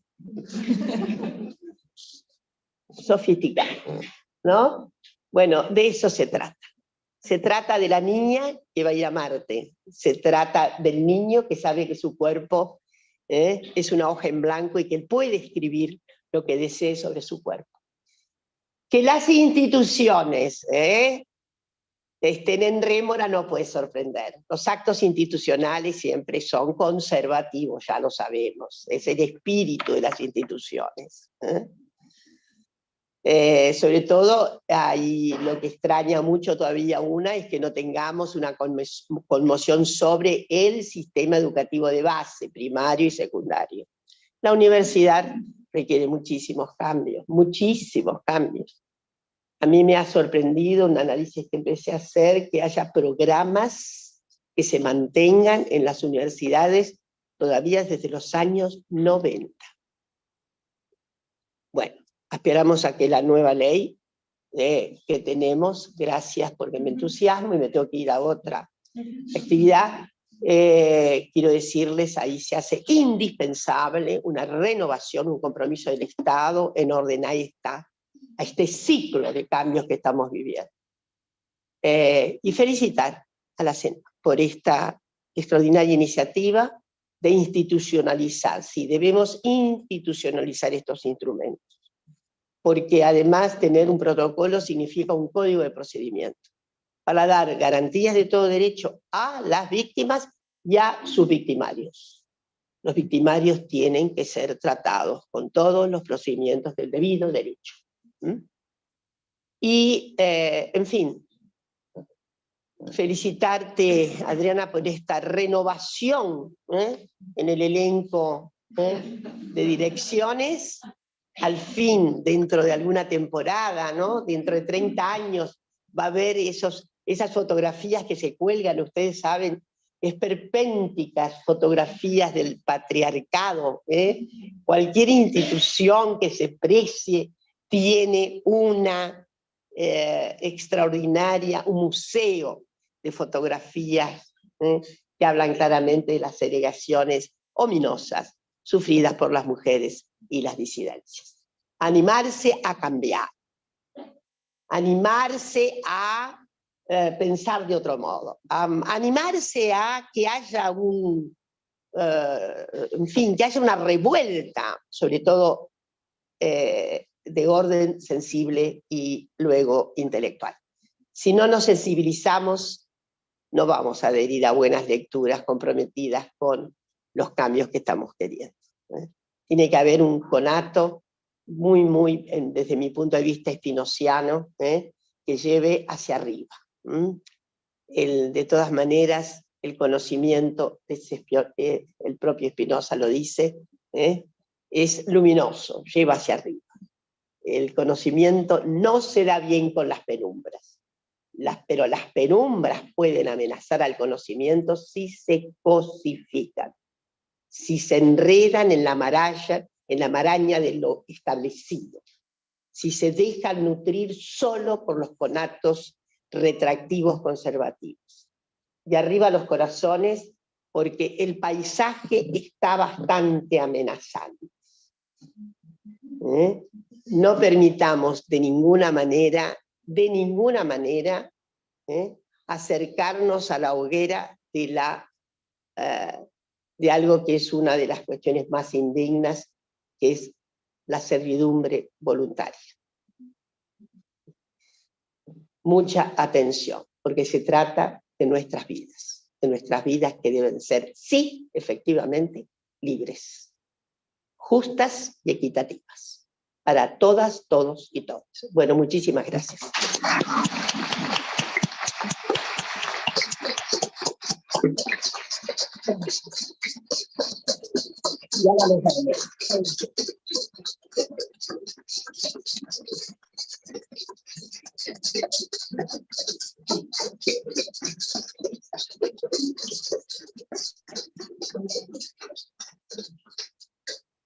Speaker 4: sofisticados, ¿no? Bueno, de eso se trata. Se trata de la niña que va a ir a Marte. Se trata del niño que sabe que su cuerpo es una hoja en blanco y que él puede escribir lo que desee sobre su cuerpo. Que las instituciones estén en rémora no puede sorprender. Los actos institucionales siempre son conservativos, ya lo sabemos. Es el espíritu de las instituciones. Sobre todo, lo que extraña mucho todavía es que no tengamos una conmoción sobre el sistema educativo de base, primario y secundario. La universidad requiere muchísimos cambios, muchísimos cambios. A mí me ha sorprendido un análisis que empecé a hacer, que haya programas que se mantengan en las universidades todavía desde los años 90. Bueno, aspiramos a que la nueva ley que tenemos, gracias porque me entusiasmo y me tengo que ir a otra actividad, quiero decirles, ahí se hace indispensable una renovación, un compromiso del Estado en orden a este ciclo de cambios que estamos viviendo. Y felicitar a la CENA por esta extraordinaria iniciativa de institucionalizar. Sí, debemos institucionalizar estos instrumentos, porque además tener un protocolo significa un código de procedimiento para dar garantías de todo derecho a las víctimas y a sus victimarios. Los victimarios tienen que ser tratados con todos los procedimientos del debido derecho. Y, en fin, felicitarte, Adriana, por esta renovación en el elenco de direcciones. Al fin, dentro de alguna temporada, ¿no? Dentro de 30 años, va a haber esas fotografías que se cuelgan, ustedes saben, esperpénticas fotografías del patriarcado. Cualquier institución que se precie tiene una extraordinaria, un museo de fotografías que hablan claramente de las segregaciones ominosas sufridas por las mujeres y las disidencias. Animarse a cambiar, animarse a pensar de otro modo, animarse a que haya en fin, que haya una revuelta, sobre todo de orden sensible y luego intelectual. Si no nos sensibilizamos, no vamos a adherir a buenas lecturas comprometidas con los cambios que estamos queriendo. Tiene que haber un conato muy, desde mi punto de vista espinociano, que lleve hacia arriba. De todas maneras, el conocimiento, el propio Spinoza lo dice, es luminoso, lleva hacia arriba. El conocimiento no se da bien con las penumbras, pero las penumbras pueden amenazar al conocimiento si se cosifican, si se enredan en la maraña de lo establecido, si se dejan nutrir solo por los conatos retractivos conservativos. De arriba los corazones, porque el paisaje está bastante amenazante. No permitamos de ninguna manera, acercarnos a la hoguera de algo que es una de las cuestiones más indignas, que es la servidumbre voluntaria. Mucha atención, porque se trata de nuestras vidas que deben ser, sí, efectivamente, libres, justas y equitativas, para todas, todos y todos. Bueno, muchísimas gracias.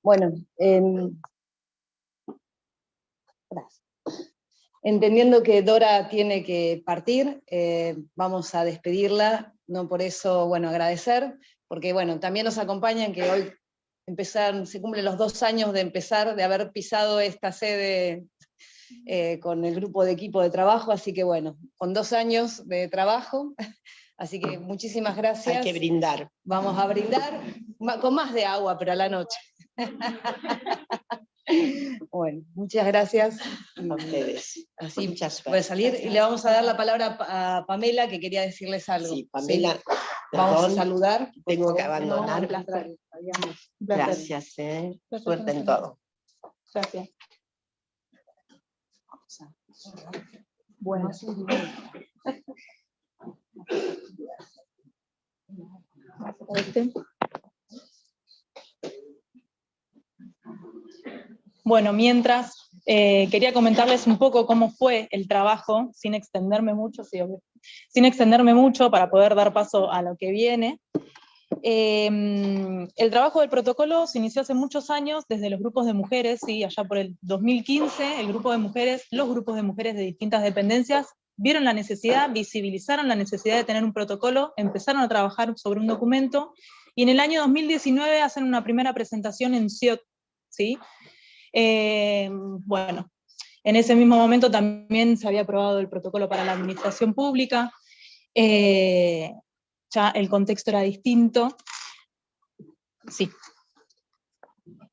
Speaker 2: Bueno, entendiendo que Dora tiene que partir, vamos a despedirla, no por eso, bueno, agradecer, porque bueno, también nos acompañan que hoy se cumplen los 2 años de haber pisado esta sede con el grupo de equipo de trabajo, así que bueno, con 2 años de trabajo, así que muchísimas gracias.
Speaker 4: Hay que brindar.
Speaker 2: Vamos a brindar con más de agua, pero a la noche. Bueno, muchas gracias.
Speaker 4: A ustedes.
Speaker 2: Así
Speaker 4: Muchas
Speaker 2: puede salir y le vamos a dar la palabra a Pamela, que quería decirles algo.
Speaker 4: Sí, Pamela,
Speaker 2: ¿sí? Vamos a saludar.
Speaker 4: Tengo que abandonar.
Speaker 3: Un placer.
Speaker 4: Gracias, suerte en todo.
Speaker 3: Gracias.
Speaker 2: Bueno.
Speaker 3: Bueno, mientras quería comentarles un poco cómo fue el trabajo, sin extenderme mucho, para poder dar paso a lo que viene. El trabajo del protocolo se inició hace muchos años desde los grupos de mujeres, ¿sí? Allá por el 2015, los grupos de mujeres de distintas dependencias vieron la necesidad, visibilizaron la necesidad de tener un protocolo, empezaron a trabajar sobre un documento, y en el año 2019 hacen una primera presentación en CIOT, ¿sí? Bueno, en ese mismo momento también se había aprobado el protocolo para la administración pública, ya el contexto era distinto. Sí.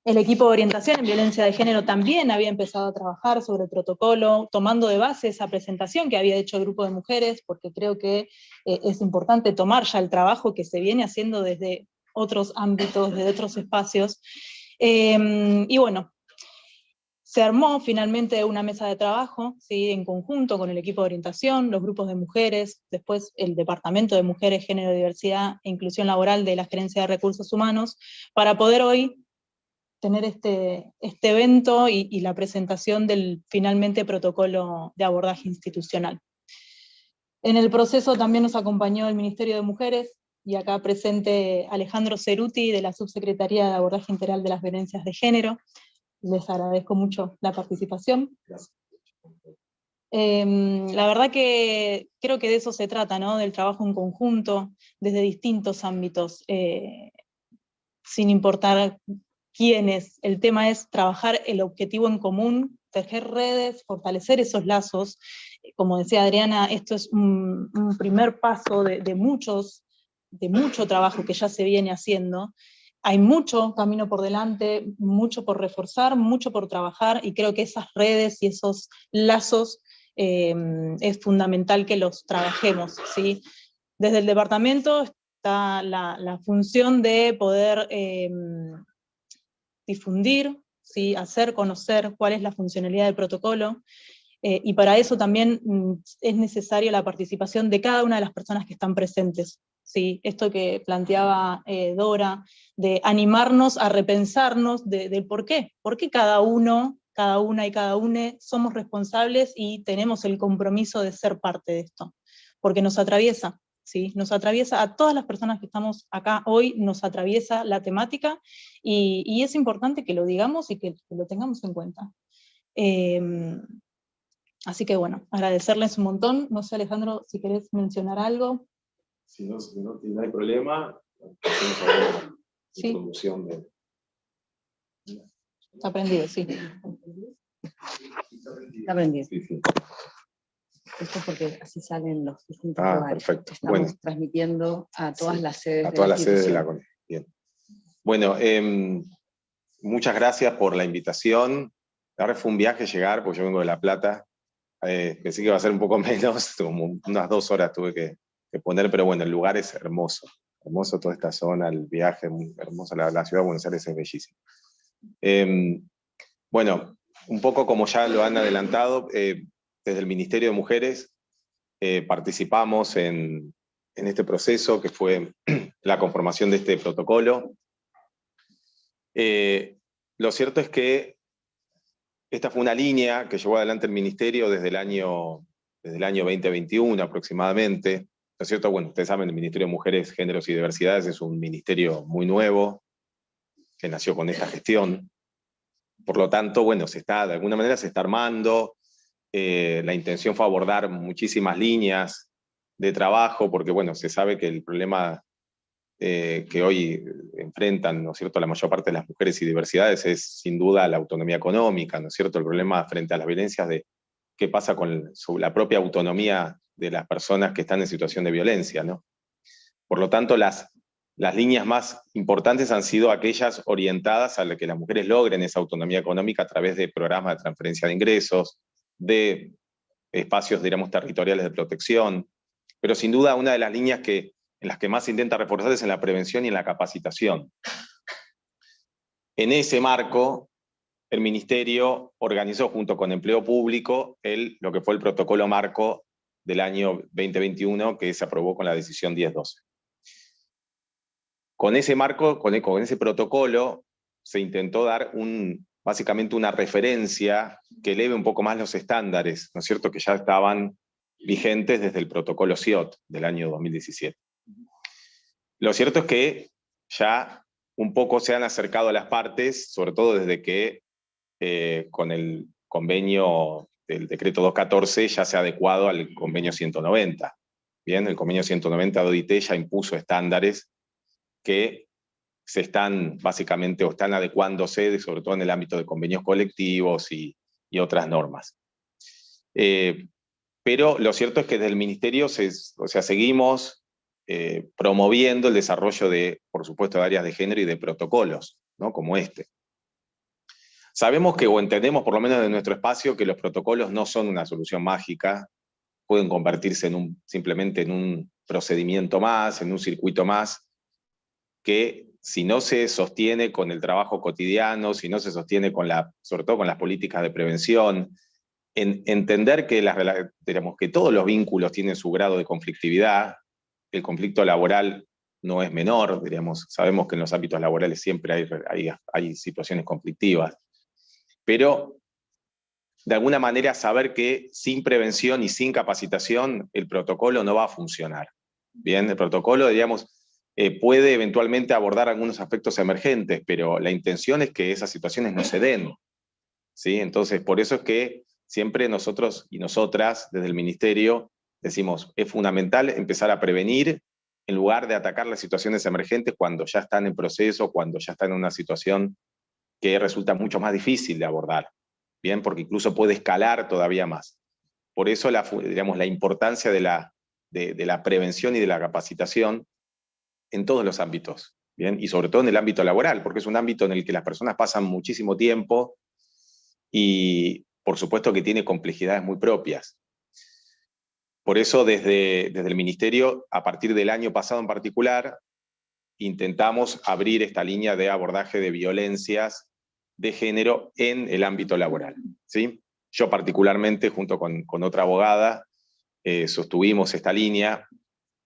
Speaker 3: El equipo de orientación en violencia de género también había empezado a trabajar sobre el protocolo, tomando de base esa presentación que había hecho el grupo de mujeres, porque creo que es importante tomar ya el trabajo que se viene haciendo desde otros ámbitos, desde otros espacios. Y bueno, se armó finalmente una mesa de trabajo, ¿sí? En conjunto con el equipo de orientación, los grupos de mujeres, después el Departamento de Mujeres, Género, Diversidad e Inclusión Laboral de la Gerencia de Recursos Humanos, para poder hoy tener este evento y la presentación del finalmente protocolo de abordaje institucional. En el proceso también nos acompañó el Ministerio de Mujeres, y acá presente Alejandro Ceruti de la Subsecretaría de Abordaje Integral de las Violencias de Género. Les agradezco mucho la participación. La verdad que creo que de eso se trata, ¿no? Del trabajo en conjunto, desde distintos ámbitos, sin importar quiénes. El tema es trabajar el objetivo en común, tejer redes, fortalecer esos lazos. Como decía Adriana, esto es un primer paso de mucho trabajo que ya se viene haciendo. Hay mucho camino por delante, mucho por reforzar, mucho por trabajar, y creo que esas redes y esos lazos es fundamental que los trabajemos, ¿sí? Desde el departamento está la función de poder difundir, ¿sí? Hacer conocer cuál es la funcionalidad del protocolo, y para eso también es necesaria la participación de cada una de las personas que están presentes. ¿Sí? Esto que planteaba Dora, de animarnos a repensarnos del por qué cada uno, cada una y cada une somos responsables y tenemos el compromiso de ser parte de esto, porque nos atraviesa, ¿sí? Nos atraviesa a todas las personas que estamos acá hoy, nos atraviesa la temática, y es importante que lo digamos y que lo tengamos en cuenta. Así que bueno, agradecerles un montón. No sé, Alejandro, si querés mencionar algo.
Speaker 5: Si no hay problema, hacemos alguna introducción de...
Speaker 3: Está prendido, sí.
Speaker 2: Está aprendido.
Speaker 5: Sí, sí.
Speaker 2: Esto es porque así salen los distintos lugares.
Speaker 5: Perfecto.
Speaker 2: Estamos transmitiendo a todas las sedes
Speaker 5: a todas las sedes de la
Speaker 2: institución.
Speaker 5: CONE. Bien. Bueno, muchas gracias por la invitación. La verdad fue un viaje llegar, porque yo vengo de La Plata. Pensé que iba a ser un poco menos, como unas 2 horas tuve que poner, pero bueno, el lugar es hermoso. Hermoso toda esta zona, el viaje, muy hermosa. La ciudad de Buenos Aires es bellísima. Bueno, un poco como ya lo han adelantado, desde el Ministerio de Mujeres participamos en este proceso que fue la conformación de este protocolo. Lo cierto es que esta fue una línea que llevó adelante el Ministerio desde el año 2021 aproximadamente. ¿No es cierto? Bueno, ustedes saben, el Ministerio de Mujeres, Géneros y Diversidades es un ministerio muy nuevo, que nació con esta gestión. Por lo tanto, bueno, de alguna manera se está armando. La intención fue abordar muchísimas líneas de trabajo, porque bueno, se sabe que el problema que hoy enfrentan, ¿no es cierto?, la mayor parte de las mujeres y diversidades es sin duda la autonomía económica, ¿no es cierto?, el problema frente a las violencias de qué pasa con la propia autonomía de las personas que están en situación de violencia, ¿no? Por lo tanto, las líneas más importantes han sido aquellas orientadas a que las mujeres logren esa autonomía económica a través de programas de transferencia de ingresos, de espacios, diríamos, territoriales de protección, pero sin duda una de las líneas en las que más se intenta reforzar es en la prevención y en la capacitación. En ese marco, el Ministerio organizó junto con Empleo Público lo que fue el protocolo marco del año 2021 que se aprobó con la decisión 1012. Con ese marco, con ese protocolo, se intentó dar básicamente una referencia que eleve un poco más los estándares, ¿no es cierto?, que ya estaban vigentes desde el protocolo CIOT del año 2017. Lo cierto es que ya un poco se han acercado a las partes, sobre todo desde que con el convenio del decreto 214 ya se ha adecuado al convenio 190. Bien, el convenio 190 de OIT ya impuso estándares que se están básicamente o están adecuándose, sobre todo en el ámbito de convenios colectivos y otras normas. Pero lo cierto es que desde el Ministerio seguimos promoviendo el desarrollo por supuesto, de áreas de género y de protocolos, ¿no?, como este. Sabemos o entendemos, por lo menos de nuestro espacio, que los protocolos no son una solución mágica, pueden convertirse simplemente en un procedimiento más, en un circuito más, que si no se sostiene con el trabajo cotidiano, si no se sostiene sobre todo con las políticas de prevención, entender que todos los vínculos tienen su grado de conflictividad, el conflicto laboral no es menor, sabemos que en los ámbitos laborales siempre hay situaciones conflictivas, pero de alguna manera saber que sin prevención y sin capacitación el protocolo no va a funcionar. Bien, el protocolo, puede eventualmente abordar algunos aspectos emergentes, pero la intención es que esas situaciones no se den, ¿sí? Entonces, por eso es que siempre nosotros y nosotras, desde el Ministerio, decimos, es fundamental empezar a prevenir en lugar de atacar las situaciones emergentes cuando ya están en proceso, cuando ya están en una situación que resulta mucho más difícil de abordar, ¿bien? Porque incluso puede escalar todavía más. Por eso digamos, la importancia de la prevención y de la capacitación en todos los ámbitos, ¿bien? Y sobre todo en el ámbito laboral, porque es un ámbito en el que las personas pasan muchísimo tiempo y por supuesto que tiene complejidades muy propias. Por eso desde el Ministerio, a partir del año pasado en particular, intentamos abrir esta línea de abordaje de violencias de género en el ámbito laboral, ¿sí? Yo particularmente, junto con otra abogada, sostuvimos esta línea.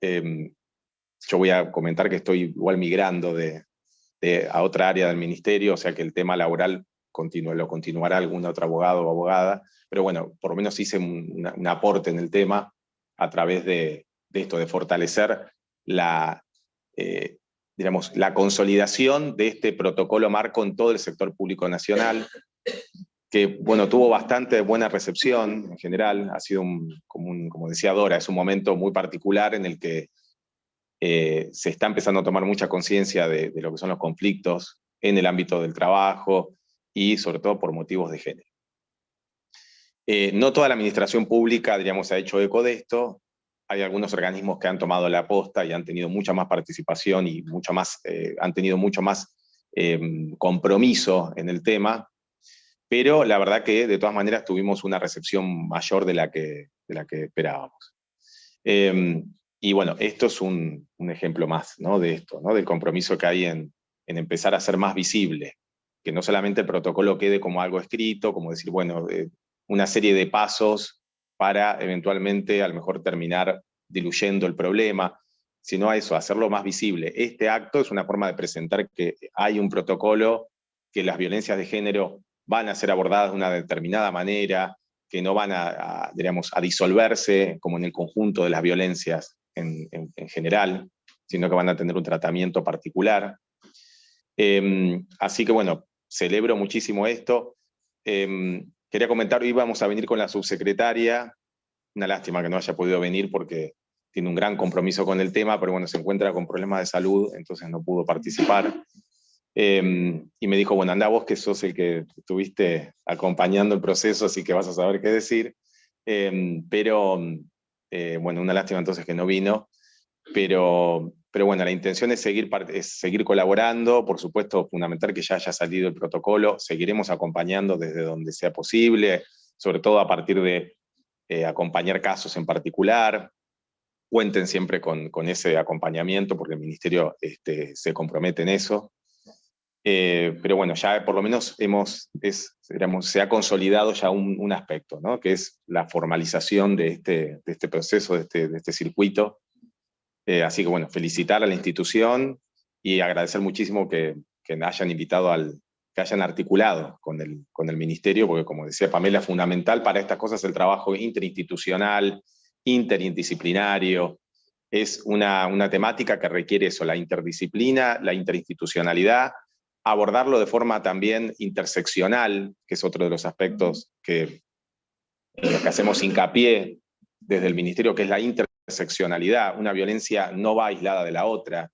Speaker 5: Yo voy a comentar que estoy igual migrando a otra área del Ministerio, o sea que el tema laboral lo continuará algún otro abogado o abogada, pero bueno, por lo menos hice un aporte en el tema a través de esto, de fortalecer digamos, la consolidación de este protocolo marco en todo el sector público nacional, que bueno, tuvo bastante buena recepción en general, ha sido como decía Dora, es un momento muy particular en el que se está empezando a tomar mucha conciencia de lo que son los conflictos en el ámbito del trabajo y sobre todo por motivos de género. No toda la administración pública, diríamos, ha hecho eco de esto. Hay algunos organismos que han tomado la posta y han tenido mucha más participación y han tenido mucho más compromiso en el tema, pero la verdad que de todas maneras tuvimos una recepción mayor de la que esperábamos. Y bueno, esto es un ejemplo más, ¿no? De esto, ¿no? Del compromiso que hay en empezar a ser más visible, que no solamente el protocolo quede como algo escrito, como decir, bueno, una serie de pasos para eventualmente a lo mejor terminar diluyendo el problema, sino a eso, hacerlo más visible. Este acto es una forma de presentar que hay un protocolo, que las violencias de género van a ser abordadas de una determinada manera, que no van digamos, a disolverse como en el conjunto de las violencias en general, sino que van a tener un tratamiento particular. Así que bueno, celebro muchísimo esto. Quería comentar, hoy vamos a venir con la subsecretaria, una lástima que no haya podido venir porque tiene un gran compromiso con el tema, pero bueno, se encuentra con problemas de salud, entonces no pudo participar. Y me dijo, bueno, anda vos que sos el que estuviste acompañando el proceso, así que vas a saber qué decir. Pero bueno, una lástima entonces que no vino, pero bueno, la intención es seguir colaborando, por supuesto, fundamental que ya haya salido el protocolo, seguiremos acompañando desde donde sea posible, sobre todo a partir de acompañar casos en particular. Cuenten siempre con ese acompañamiento, porque el Ministerio se compromete en eso. Pero bueno, ya por lo menos se ha consolidado ya un aspecto, ¿no? Que es la formalización de este proceso, de este circuito. Así que bueno, felicitar a la institución y agradecer muchísimo que hayan invitado que hayan articulado con el Ministerio, porque como decía Pamela, es fundamental para estas cosas el trabajo interinstitucional, interdisciplinario. Es una temática que requiere eso, la interdisciplina, la interinstitucionalidad, abordarlo de forma también interseccional, que es otro de los aspectos en los que hacemos hincapié desde el Ministerio, que es la interseccionalidad. Una violencia no va aislada de la otra.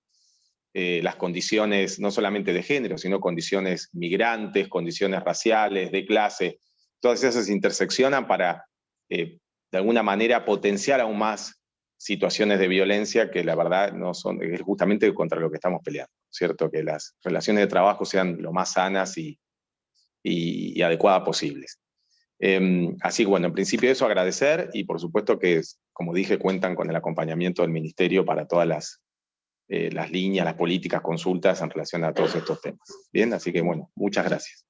Speaker 5: Las condiciones no solamente de género, sino condiciones migrantes, condiciones raciales, de clase, todas esas interseccionan para, de alguna manera, potenciar aún más situaciones de violencia que la verdad es justamente contra lo que estamos peleando, ¿cierto? Que las relaciones de trabajo sean lo más sanas y adecuadas posibles. Así que bueno, en principio eso, agradecer y por supuesto que, como dije, cuentan con el acompañamiento del Ministerio para todas las líneas, las políticas, consultas en relación a todos estos temas. Bien, así que bueno, muchas gracias.